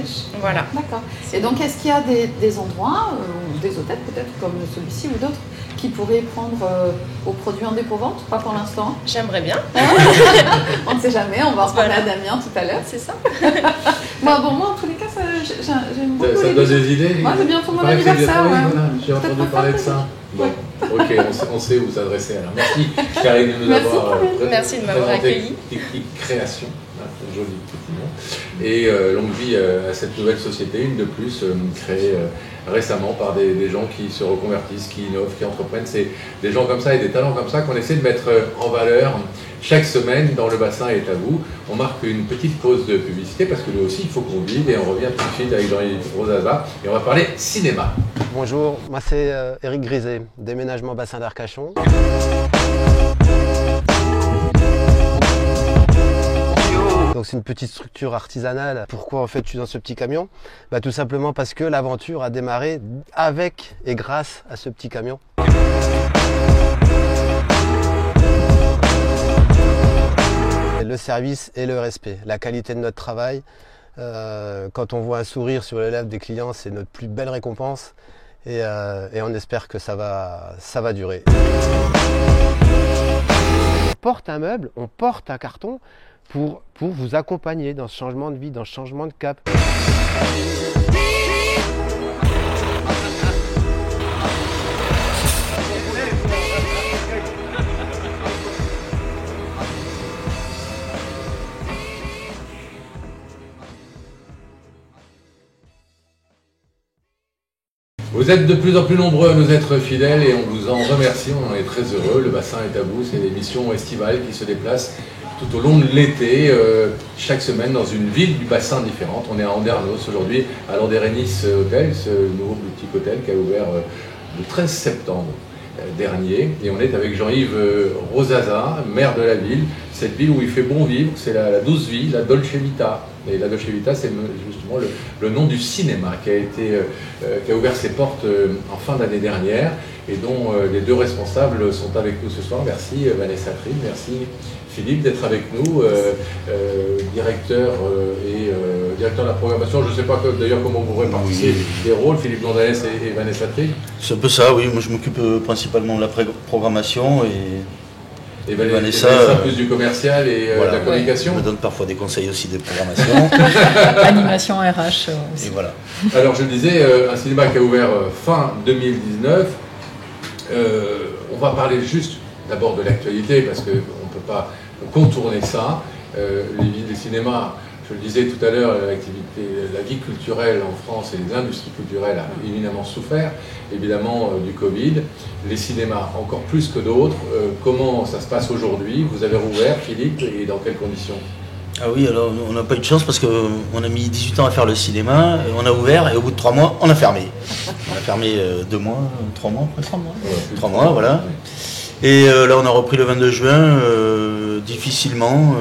Speaker 9: Voilà.
Speaker 3: D'accord. Et donc, est-ce qu'il y a des endroits, ou des hôtels peut-être, comme celui-ci ou d'autres, qui pourraient prendre aux produits en dépôt-vente? Pas pour l'instant.
Speaker 9: J'aimerais bien.
Speaker 3: On ne sait jamais, on va en parler à Damien tout à l'heure.
Speaker 9: C'est ça.
Speaker 3: Moi, en tous les cas, j'aime beaucoup.
Speaker 2: Ça donne des idées?
Speaker 3: Moi, c'est bien pour mon anniversaire.
Speaker 2: J'ai entendu parler de ça. Bon, ok, on sait où s'adresser. Alors, merci Karine de nous avoir
Speaker 9: accueilli.
Speaker 2: Technique Création, joli petit nom. Et longue vie à cette nouvelle société, une de plus, créée récemment par des gens qui se reconvertissent, qui innovent, qui entreprennent. C'est des gens comme ça et des talents comme ça qu'on essaie de mettre en valeur chaque semaine dans Le Bassin est à vous. On marque une petite pause de publicité parce que nous aussi il faut qu'on vive et on revient tout de suite avec Jean-Yves Rosaza et on va parler cinéma.
Speaker 10: Bonjour, moi c'est Éric Griset, déménagement Bassin d'Arcachon. Donc c'est une petite structure artisanale. Pourquoi en fait je suis dans ce petit camion? Tout simplement parce que l'aventure a démarré avec et grâce à ce petit camion. Le service et le respect, la qualité de notre travail. Quand on voit un sourire sur les lèvres des clients, c'est notre plus belle récompense et on espère que ça va durer. On porte un meuble, on porte un carton pour vous accompagner dans ce changement de vie, dans ce changement de cap.
Speaker 2: Vous êtes de plus en plus nombreux à nous être fidèles et on vous en remercie, on en est très heureux. Le Bassin est à vous, c'est l'émission estivale qui se déplace tout au long de l'été, chaque semaine dans une ville du bassin différente. On est à Andernos aujourd'hui, à l'Anderenis Hotel, ce nouveau boutique hôtel qui a ouvert le 13 septembre dernier. Et on est avec Jean-Yves Rosaza, maire de la ville, cette ville où il fait bon vivre, c'est la douce vie, la Dolce Vita. Et la Dolce Vita, c'est justement le nom du cinéma qui a ouvert ses portes en fin d'année dernière et dont les deux responsables sont avec nous ce soir. Merci Vanessa Trim, merci Philippe d'être avec nous, directeur directeur de la programmation. Je ne sais pas d'ailleurs comment vous répartissez les rôles, Philippe Landalès et Vanessa Trim.
Speaker 11: C'est un peu ça, oui. Moi je m'occupe principalement de la programmation
Speaker 2: et Vanessa plus du commercial et de la communication.
Speaker 11: Je me donne parfois des conseils aussi de programmation.
Speaker 12: Animation RH aussi.
Speaker 11: Et voilà.
Speaker 2: Alors je le disais, un cinéma qui a ouvert fin 2019. On va parler juste d'abord de l'actualité parce qu'on ne peut pas contourner ça. Les cinémas, je le disais tout à l'heure, la vie culturelle en France et les industries culturelles a éminemment souffert, évidemment, du Covid. Les cinémas encore plus que d'autres. Comment ça se passe aujourd'hui? Vous avez rouvert, Philippe, et dans quelles conditions?
Speaker 11: Ah oui, alors on n'a pas eu de chance parce qu'on a mis 18 ans à faire le cinéma, on a ouvert et au bout de 3 mois, on a fermé. On a fermé 2 mois, 3 mois presque. 3 mois. 3 mois, voilà. Et là, on a repris le 22 juin, difficilement.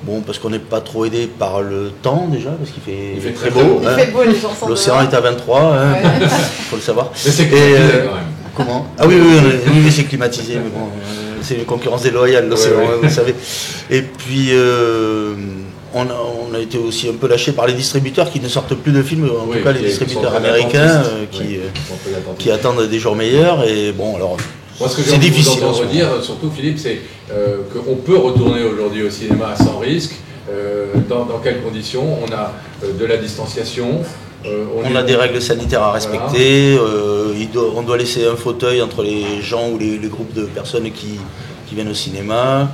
Speaker 11: Bon, parce qu'on n'est pas trop aidé par le temps déjà, parce qu'il fait très beau.
Speaker 3: Il fait beau, les gens sont
Speaker 11: l'océan est à 23, il faut le savoir.
Speaker 2: Mais c'est climatisé quand même.
Speaker 11: Comment? Ah oui, c'est climatisé, mais bon, c'est une concurrence déloyale, l'océan, vous savez. Et puis, on a été aussi un peu lâché par les distributeurs qui ne sortent plus de films, en tout cas les distributeurs américains qui attendent des jours meilleurs. Et bon, alors.
Speaker 2: Moi, ce que j'ai envie de vous entendre dire, surtout Philippe, c'est qu'on peut retourner aujourd'hui au cinéma sans risque. Dans quelles conditions? On a de la distanciation.
Speaker 11: On a des règles sanitaires à respecter. Voilà. On doit laisser un fauteuil entre les gens ou les groupes de personnes qui viennent au cinéma.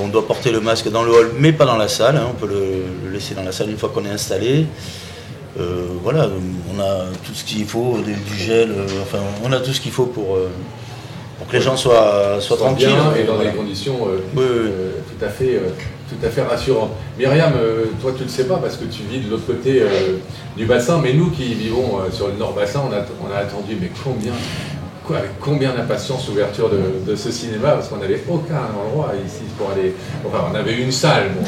Speaker 11: On doit porter le masque dans le hall, mais pas dans la salle. On peut le laisser dans la salle une fois qu'on est installé. Voilà, on a tout ce qu'il faut, du gel, enfin on a tout ce qu'il faut pour que les gens soient tranquilles.
Speaker 2: Bien et dans des conditions tout à fait rassurantes. Myriam, toi tu ne le sais pas parce que tu vis de l'autre côté du bassin, mais nous qui vivons sur le Nord-Bassin, on a attendu mais avec combien d'impatience l'ouverture de ce cinéma, parce qu'on n'avait aucun endroit ici pour aller. Enfin, on avait une salle. Bon,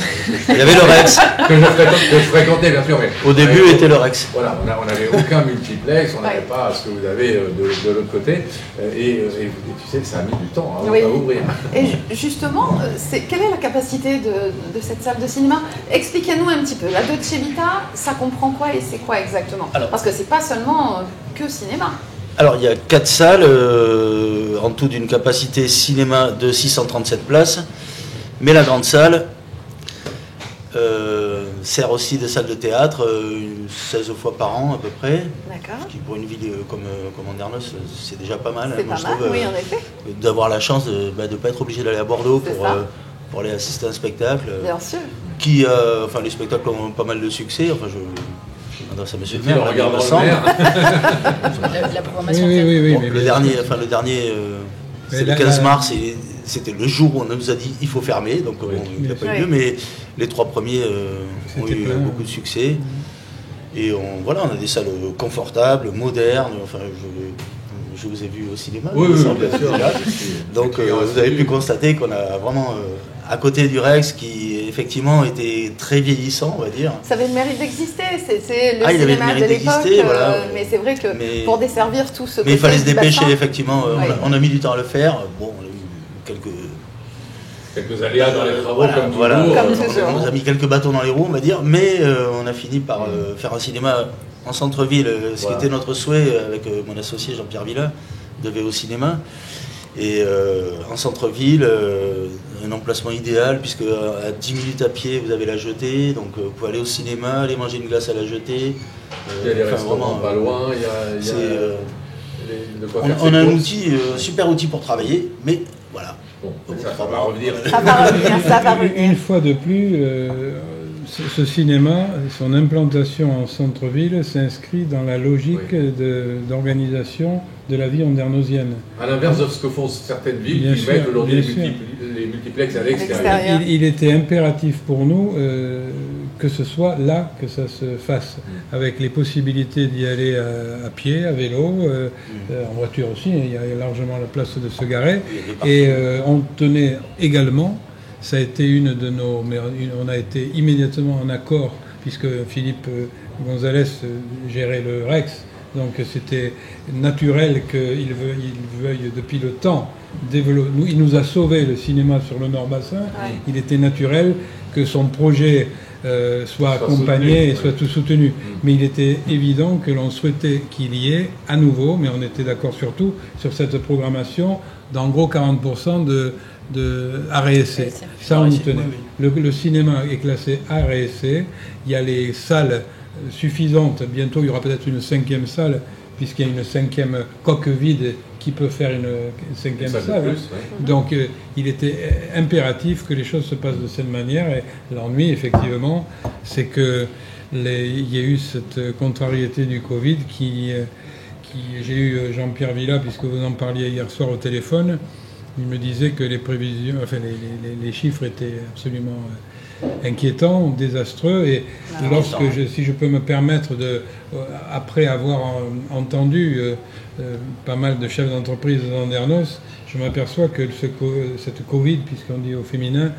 Speaker 11: il y avait le Rex.
Speaker 2: que je fréquentais, bien sûr. Mais
Speaker 11: au début, était le Rex.
Speaker 2: Voilà, on n'avait aucun multiplex, on n'avait pas ce que vous avez de l'autre côté. Et tu sais que ça a mis du temps à ouvrir.
Speaker 3: Et justement, quelle est la capacité de cette salle de cinéma? Expliquez-nous un petit peu. La Dolce Vita, ça comprend quoi et c'est quoi exactement? Parce que c'est pas seulement que cinéma.
Speaker 11: Alors il y a 4 salles, en tout d'une capacité cinéma de 637 places, mais la grande salle sert aussi de salle de théâtre 16 fois par an à peu près.
Speaker 3: D'accord.
Speaker 11: Ce qui pour une ville comme Andernos, c'est déjà pas mal.
Speaker 3: C'est pas mal, oui en effet.
Speaker 11: D'avoir la chance de ne pas être obligé d'aller à Bordeaux pour aller assister à un spectacle.
Speaker 3: Bien sûr.
Speaker 11: Enfin les spectacles ont pas mal de succès, enfin ça me suffit,
Speaker 2: on regarde
Speaker 11: la
Speaker 12: programmation.
Speaker 11: Oui, le dernier, c'est le 15 mars, et c'était le jour où on nous a dit il faut fermer, donc il n'a pas eu lieu, mais les 3 premiers ont eu beaucoup de succès. Et on a des salles confortables, modernes, enfin je vous ai vu au cinéma.
Speaker 2: Oui, bien sûr.
Speaker 11: Donc vous avez pu constater qu'on a vraiment, à côté du Rex, qui effectivement était très vieillissant, on va dire.
Speaker 3: Ça avait le mérite d'exister, c'est le cinéma de l'époque,
Speaker 11: voilà.
Speaker 3: Mais c'est vrai que pour desservir tout ce
Speaker 11: mais il fallait se dépêcher, effectivement. On a mis du temps à le faire. Bon, on a eu
Speaker 2: quelques aléas dans les travaux, comme toujours.
Speaker 11: On a mis quelques bâtons dans les roues, on va dire, mais on a fini par faire un cinéma en centre-ville, ce qui était notre souhait avec mon associé Jean-Pierre Villa, de VO Cinéma. Et en centre-ville, un emplacement idéal, puisque à 10 minutes à pied, vous avez la jetée, donc vous pouvez aller au cinéma, aller manger une glace à la jetée.
Speaker 2: Il y a des restaurants pas loin,
Speaker 11: on a un super outil pour travailler, mais voilà.
Speaker 2: Bon, ça va revenir.
Speaker 3: Ça va revenir.
Speaker 5: Une fois de plus, ce cinéma, son implantation en centre-ville s'inscrit dans la logique d'organisation de la vie ondernosienne.
Speaker 2: À l'inverse de ce que font certaines villes
Speaker 5: Bien
Speaker 2: qui
Speaker 5: sûr,
Speaker 2: mettent aujourd'hui
Speaker 5: bien
Speaker 2: les multiplex à l'extérieur.
Speaker 5: Il était impératif pour nous que ce soit là que ça se fasse, avec les possibilités d'y aller à pied, à vélo, en voiture aussi, il y a largement la place de se garer. Et on tenait également, ça a été une de nos... On a été immédiatement en accord, puisque Philippe Gonzalez gérait le Rex, donc c'était naturel qu'il veuille depuis le temps développer. Il nous a sauvé le cinéma sur le Nord-Bassin. Il était naturel que son projet soit accompagné et soit tout soutenu. Mais il était évident que l'on souhaitait qu'il y ait à nouveau, mais on était d'accord surtout sur cette programmation d'en gros 40% de art et essai. Ça, on y tenait. Le cinéma est classé art et essai. Il y a les salles suffisantes. Bientôt, il y aura peut-être une 5e salle, puisqu'il y a une 5e coque vide qui peut faire une 5e salle.
Speaker 2: Plus,
Speaker 5: Donc, il était impératif que les choses se passent de cette manière. Et l'ennui, effectivement, c'est que il y a eu cette contrariété du Covid j'ai eu Jean-Pierre Villa, puisque vous en parliez hier soir au téléphone. Il me disait que les prévisions, enfin les chiffres étaient absolument inquiétants, désastreux. Et si je peux me permettre après avoir entendu pas mal de chefs d'entreprise d'Andernos, je m'aperçois que cette Covid, puisqu'on dit au féminin,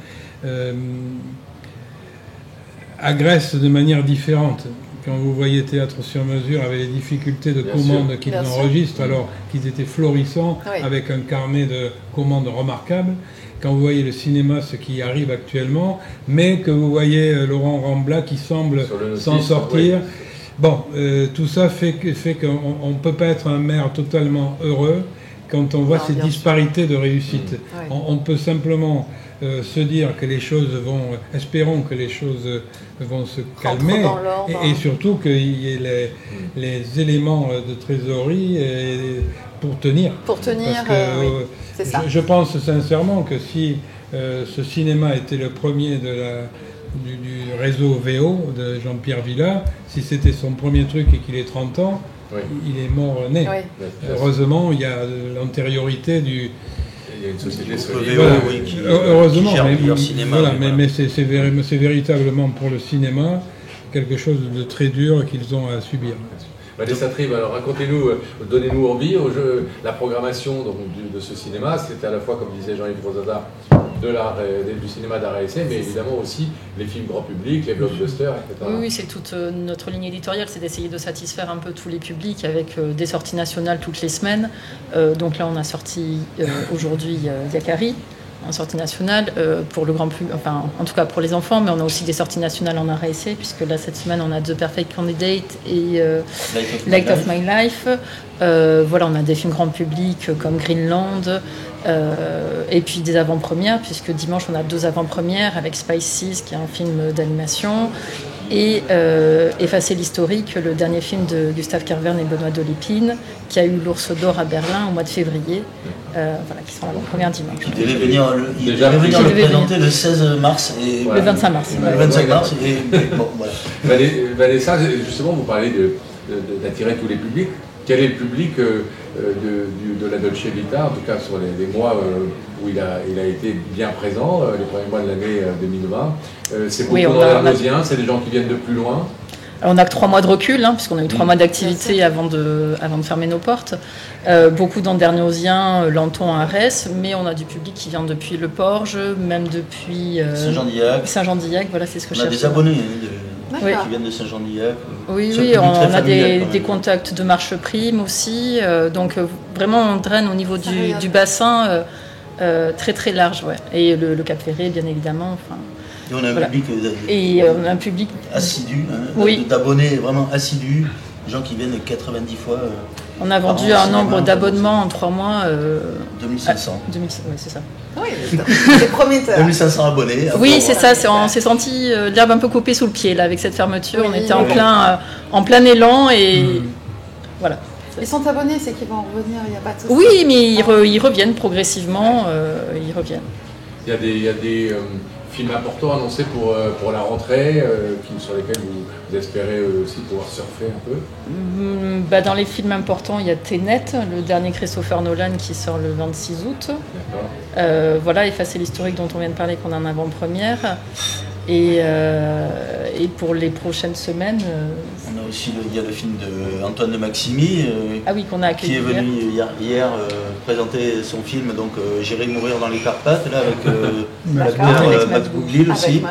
Speaker 5: agresse de manière différente. Quand vous voyez Théâtre sur mesure avec les difficultés de commandes qu'ils enregistrent, alors qu'ils étaient florissants, avec un carnet de commandes remarquable. Quand vous voyez le cinéma, ce qui arrive actuellement, mais que vous voyez Laurent Rambla qui semble s'en sortir. Bon, tout ça fait qu'on ne peut pas être un maire totalement heureux quand on voit ces disparités de réussite. On peut simplement se dire que les choses espérons que les choses vont se calmer et surtout qu'il y ait les éléments de trésorerie pour tenir.
Speaker 12: Pour tenir, c'est ça.
Speaker 5: Je pense sincèrement que si ce cinéma était le premier du réseau VO de Jean-Pierre Villa, si c'était son premier truc et qu'il ait 30 ans, il est mort-né. Heureusement, il y a l'antériorité du...
Speaker 2: Il y a une société
Speaker 5: heureusement, mais c'est véritablement pour le cinéma quelque chose de très dur qu'ils ont à subir.
Speaker 2: Vanessa Tribe, alors racontez-nous, donnez-nous envie. La programmation de ce cinéma, c'était à la fois, comme disait Jean-Yves Rosada, du cinéma d'art et essai, mais évidemment aussi les films grand public, les blockbusters, etc.
Speaker 12: Oui, c'est toute notre ligne éditoriale, c'est d'essayer de satisfaire un peu tous les publics avec des sorties nationales toutes les semaines. Donc là, on a sorti aujourd'hui Yakari, en sortie nationale, pour le grand public, enfin en tout cas pour les enfants, mais on a aussi des sorties nationales en art et essai, puisque là cette semaine on a The Perfect Candidate et Light of My Life. Voilà, on a des films grand public comme Greenland, et puis des avant-premières, puisque dimanche on a 2 avant-premières avec Spices, qui est un film d'animation, et Effacer l'historique, le dernier film de Gustave Kervern et Benoît Delépine, qui a eu l'Ours d'Or à Berlin au mois de février, voilà, qui sera l'avant-première dimanche.
Speaker 11: Il devait venir le présenter le 16 mars. Et
Speaker 12: le 25 mars.
Speaker 11: Le 25 mars. Et bon, voilà.
Speaker 2: Vanessa, justement, vous parlez d'attirer tous les publics. Quel est le public de la Dolce Vita, en tout cas sur les mois où il a été bien présent, les premiers mois de l'année 2020? C'est beaucoup d'Andernosiens, c'est des gens qui viennent de plus loin?
Speaker 12: Alors, on n'a que 3 mois de recul, puisqu'on a eu 3 mois d'activité avant de fermer nos portes. Beaucoup d'Andernosiens, Lanton, Arès, mais on a du public qui vient depuis Le Porge, même depuis Saint-Jean-d'Illac, voilà, c'est ce que je cherche.
Speaker 11: On a des abonnés qui viennent de Saint-Jean-d'Illac.
Speaker 12: Oui, on a des contacts de Marche Prime aussi. Donc vraiment, on draine au niveau du bassin très très large. Ouais. Et le Cap Ferré, bien évidemment. Enfin,
Speaker 11: et on a un public,
Speaker 12: assidu,
Speaker 11: d'abonnés vraiment assidus, des gens qui viennent 90 fois.
Speaker 12: On a vendu un nombre d'abonnements en 3 mois.
Speaker 11: 2500.
Speaker 12: Oui, c'est ça.
Speaker 3: Oui, c'est prometteur.
Speaker 11: 2500 abonnés.
Speaker 12: Oui, c'est ça. On s'est senti l'herbe un peu coupée sous le pied là, avec cette fermeture. On était en plein élan et voilà.
Speaker 3: Ils sont abonnés, c'est qu'ils vont revenir, il n'y a pas de souci.
Speaker 12: Oui, mais ils reviennent progressivement. Ils reviennent.
Speaker 2: Il y a des films importants annoncés pour la rentrée, films sur lesquels vous espérez aussi pouvoir surfer un peu?
Speaker 12: Dans les films importants, il y a Tenet, le dernier Christopher Nolan qui sort le 26 août. Voilà, Effacer l'historique dont on vient de parler, qu'on a en avant-première. Et pour les prochaines semaines...
Speaker 11: On a aussi il y a le film d'Antoine de Maximi
Speaker 12: qu'on a accueilli
Speaker 11: qui est venu hier présenter son film, donc J'irai mourir dans les Carpates, là, avec l'acteur Max Boublil aussi.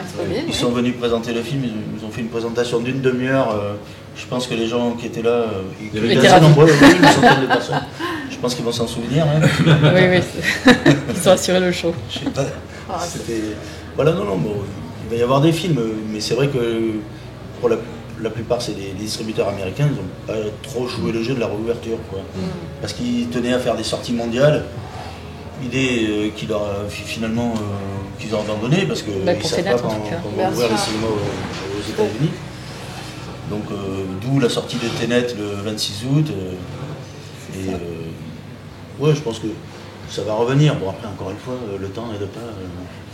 Speaker 11: Ils sont venus présenter le film, ils ont fait une présentation d'une demi-heure. Je pense que les gens qui étaient là, ils étaient assez nombreux, une centaine de personnes. Je pense qu'ils vont s'en souvenir. Hein.
Speaker 12: Oui. Ils ont assuré le show.
Speaker 11: Je sais pas. C'était... Voilà, non, bon, il va y avoir des films, mais c'est vrai que pour la plupart, c'est les distributeurs américains, ils n'ont pas trop joué le jeu de la réouverture, quoi. Parce qu'ils tenaient à faire des sorties mondiales, idée qu'ils ont abandonné, parce qu'ils ne savent pas quand on va ouvrir les cinémas aux États-Unis. Donc, d'où la sortie de Tenet le 26 août. Ouais, je pense que ça va revenir. Bon, après, encore une fois, le temps n'aide pas.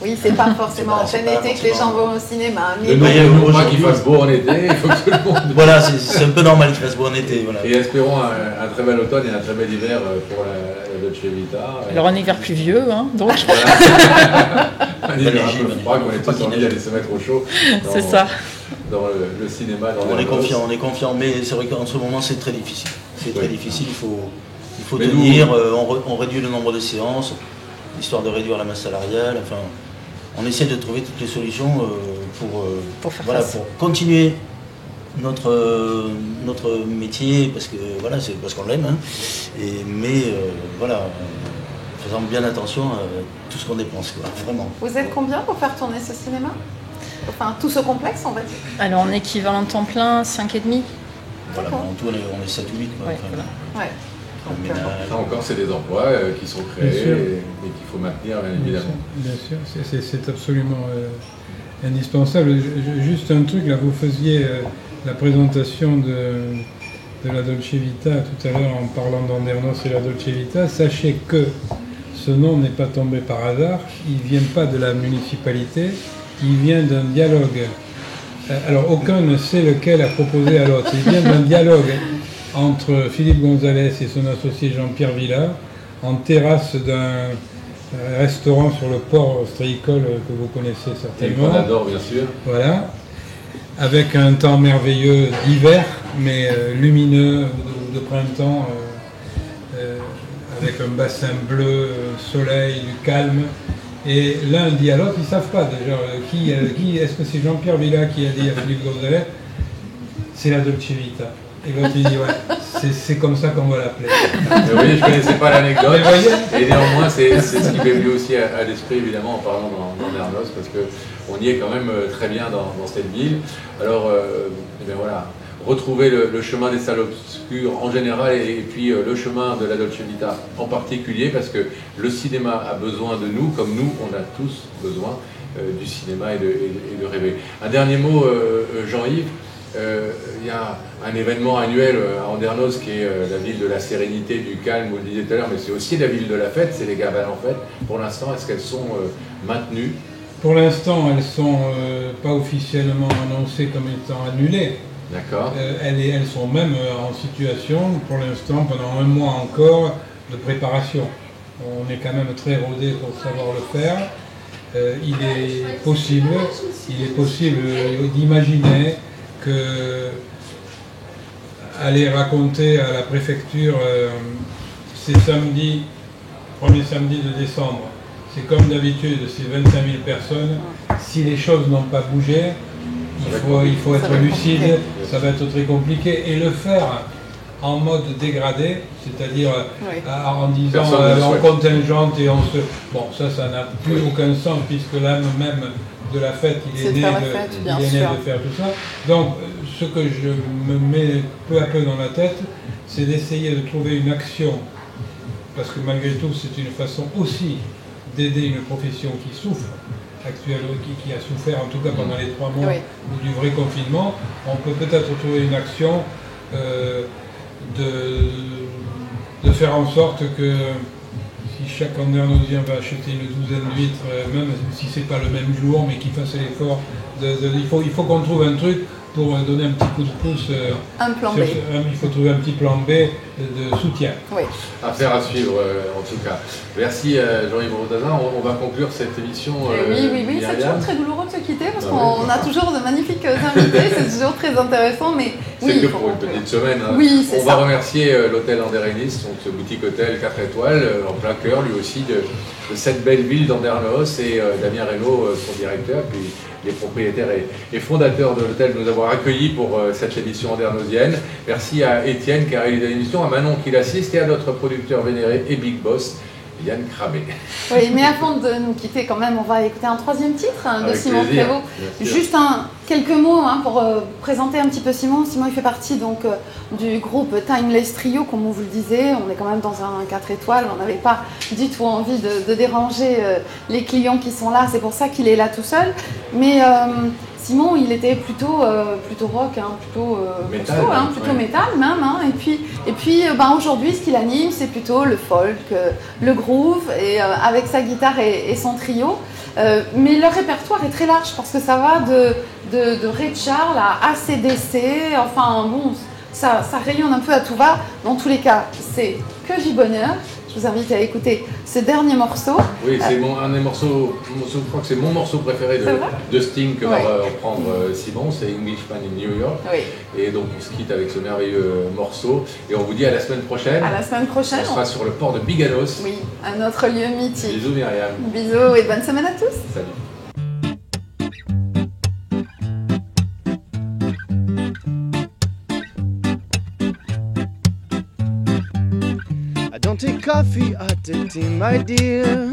Speaker 13: Oui, c'est pas forcément en plein été que les gens vont au cinéma.
Speaker 2: Mais ne pas qu'il fasse beau en été, il faut que tout le monde...
Speaker 11: Voilà, c'est un peu normal qu'il fasse beau en été. Voilà.
Speaker 2: Et espérons un très bel automne et un très bel hiver pour la Dolce Vita.
Speaker 12: Alors un hiver pluvieux, hein, donc...
Speaker 2: Un hiver un peu froid, qu'on est tous envie d'aller se mettre au chaud.
Speaker 12: C'est ça.
Speaker 2: Dans le cinéma,
Speaker 11: on est confiant, mais c'est vrai qu'en ce moment, c'est très difficile. C'est très difficile, il faut tenir, on réduit le nombre de séances, histoire de réduire la masse salariale, enfin, on essaie de trouver toutes les solutions pour continuer notre métier, parce que voilà, c'est parce qu'on l'aime, hein, faisant bien attention à tout ce qu'on dépense, quoi, vraiment.
Speaker 13: Vous êtes combien pour faire tourner ce cinéma? Enfin, tout ce complexe, on va dire.
Speaker 12: Alors, en équivalent temps plein, 5,5.
Speaker 11: Voilà, en tout, on est 7 ou 8. Quoi,
Speaker 13: ouais.
Speaker 2: Ça encore, c'est des emplois qui sont créés et qu'il faut maintenir, bien évidemment.
Speaker 5: Bien sûr, c'est absolument indispensable. Juste un truc, là, vous faisiez la présentation de la Dolce Vita tout à l'heure en parlant d'Andernos et la Dolce Vita. Sachez que ce nom n'est pas tombé par hasard, il ne vient pas de la municipalité, il vient d'un dialogue. Alors, aucun ne sait lequel a proposé à l'autre. Il vient d'un dialogue entre Philippe Gonzalez et son associé Jean-Pierre Villard, en terrasse d'un restaurant sur le port ostréicole que vous connaissez certainement.
Speaker 2: Et qu'on adore, bien sûr.
Speaker 5: Voilà. Avec un temps merveilleux d'hiver, mais lumineux, de printemps, avec un bassin bleu, soleil, du calme. Et l'un dit à l'autre, ils ne savent pas déjà qui est-ce que c'est Jean-Pierre Villard qui a dit à Philippe Gonzalez? C'est la Dolce Vita. Et l'autre il dit ouais, c'est comme ça qu'on va l'appeler.
Speaker 2: Vous voyez, je ne connaissais pas l'anecdote. Et néanmoins, c'est ce qui m'est venu aussi à l'esprit, évidemment, en parlant d'Andernos, parce qu'on y est quand même très bien dans cette ville. Alors, voilà, retrouver le chemin des salles obscures en général et puis le chemin de la Dolce Vita en particulier, parce que le cinéma a besoin de nous, comme nous, on a tous besoin du cinéma et de rêver. Un dernier mot, Jean-Yves. Il y a un événement annuel à Andernos qui est la ville de la sérénité, du calme, vous le disiez tout à l'heure, mais c'est aussi la ville de la fête, c'est les Gabanes en fête. Pour l'instant, est-ce qu'elles sont maintenues?
Speaker 5: Pour l'instant, elles ne sont pas officiellement annoncées comme étant annulées.
Speaker 2: D'accord.
Speaker 5: Elles sont même en situation, pour l'instant, pendant un mois encore, de préparation. On est quand même très rodé pour savoir le faire. Il est possible d'imaginer que aller raconter à la préfecture c'est samedi, premier samedi de décembre, c'est comme d'habitude, c'est 25 000 personnes. Si les choses n'ont pas bougé, il faut être lucide, ça va être très compliqué. Et le faire en mode dégradé, c'est-à-dire en disant on contingente et on se... Bon, ça n'a plus aucun sens puisque l'âme même de la fête, il est né de faire tout ça. Donc, ce que je me mets peu à peu dans la tête, c'est d'essayer de trouver une action, parce que malgré tout, c'est une façon aussi d'aider une profession qui souffre, actuellement, qui a souffert en tout cas pendant les 3 mois du vrai confinement. On peut peut-être trouver une action de faire en sorte que, si chaque andernosien va acheter une douzaine d'huîtres, même si c'est pas le même jour, mais qu'il fasse l'effort, il faut qu'on trouve un truc pour donner un petit coup de pouce.
Speaker 13: Un plan B.
Speaker 5: Il faut trouver un petit plan B de soutien.
Speaker 13: Oui.
Speaker 2: Affaire à suivre, en tout cas. Merci Jean-Yves Rodazin. On va conclure cette émission.
Speaker 13: Oui, c'est toujours très douloureux de se quitter parce qu'on a toujours de magnifiques invités, c'est toujours très intéressant. Mais
Speaker 2: c'est que pour une petite semaine. Hein.
Speaker 13: Oui, c'est
Speaker 2: on va remercier l'hôtel Anderenis, donc ce boutique hôtel 4 étoiles, en plein cœur lui aussi de cette belle ville d'Andernos, et Damien Reynaud, son directeur, puis les propriétaires et fondateurs de l'hôtel, de nous avoir accueillis pour cette émission andernosienne. Merci à Étienne qui a réalisé l'émission, à Manon qui l'assiste et à notre producteur vénéré et big boss, Yann Crabé.
Speaker 13: Oui, mais avant de nous quitter quand même, on va écouter un troisième titre de Simon Prévost. Juste quelques mots pour présenter un petit peu Simon. Simon, il fait partie donc du groupe Timeless Trio, comme on vous le disait. On est quand même dans un 4 étoiles. On n'avait pas du tout envie de déranger les clients qui sont là. C'est pour ça qu'il est là tout seul. Mais Simon, il était plutôt rock, plutôt métal même. Et puis aujourd'hui, ce qu'il anime, c'est plutôt le folk, le groove, et avec sa guitare et son trio. Mais leur répertoire est très large parce que ça va de Ray Charles à AC/DC. Enfin bon, ça rayonne un peu à tout va. Dans tous les cas, c'est que du bonheur. Je vous invite à écouter ce dernier morceau.
Speaker 2: Oui, c'est un des morceaux, je crois que c'est mon morceau préféré de Sting que va reprendre Simon, c'est Englishman in New York. Oui. Et donc on se quitte avec ce merveilleux morceau et on vous dit à la semaine prochaine.
Speaker 13: À la semaine prochaine.
Speaker 2: On sera sur le port de Biganos.
Speaker 13: Oui, un autre lieu mythique.
Speaker 2: Bisous Myriam.
Speaker 13: Bisous et bonne semaine à tous.
Speaker 2: Salut.
Speaker 4: Don't take coffee or tea, my dear.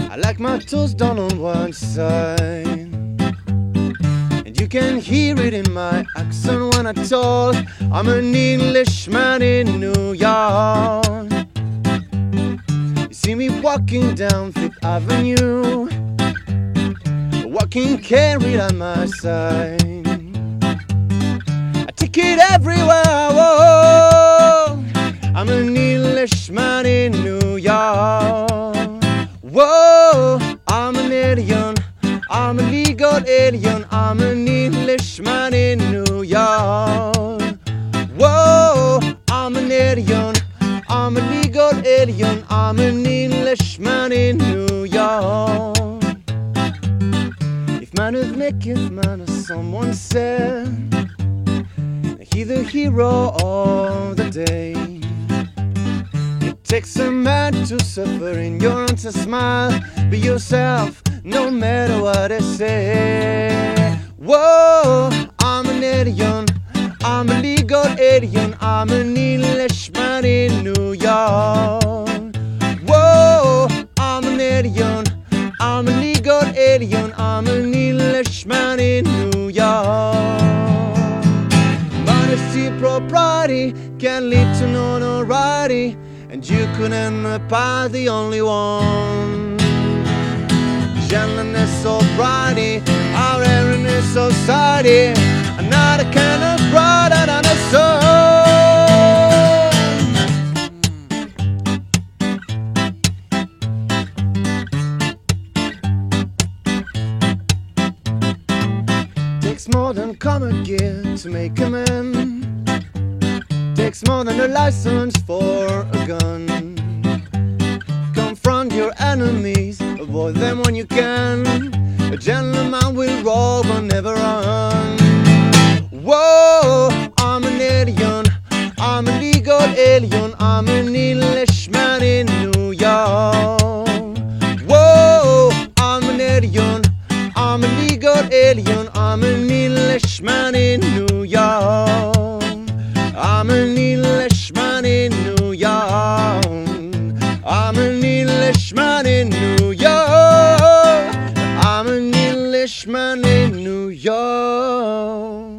Speaker 4: I like my toast done on one side. And you can hear it in my accent when I talk. I'm an Englishman in New York. You see me walking down Fifth Avenue, walking carried on my side. I take it everywhere I walk. I'm an Englishman in New York. Whoa, I'm an alien. I'm a legal alien. I'm an Englishman in New York. Whoa, I'm an alien. I'm a legal alien. I'm an Englishman in New York. If man is naked, man, as someone said, he's the hero of the day. Takes a man to suffer in your own to smile. Be yourself, no matter what they say. Whoa, I'm an alien. I'm a legal alien. I'm an Englishman in New York. Whoa, I'm an alien. I'm a legal alien. I'm an Englishman in New York. Modesty, propriety can lead to notoriety. And you could end up as the only one. Gentleness, sobriety, our error in society, another kind of pride and a soul. Takes more than common gear to make a man. Takes more than a license for a gun. Confront your enemies, avoid them when you can. A gentleman will rob and never run. Whoa, I'm an alien. I'm a legal alien. I'm an Englishman in New York. Whoa, I'm an alien. I'm a legal alien. I'm an Englishman in New York. I'm an Englishman in New York. I'm an Englishman in New York. I'm an Englishman in New York.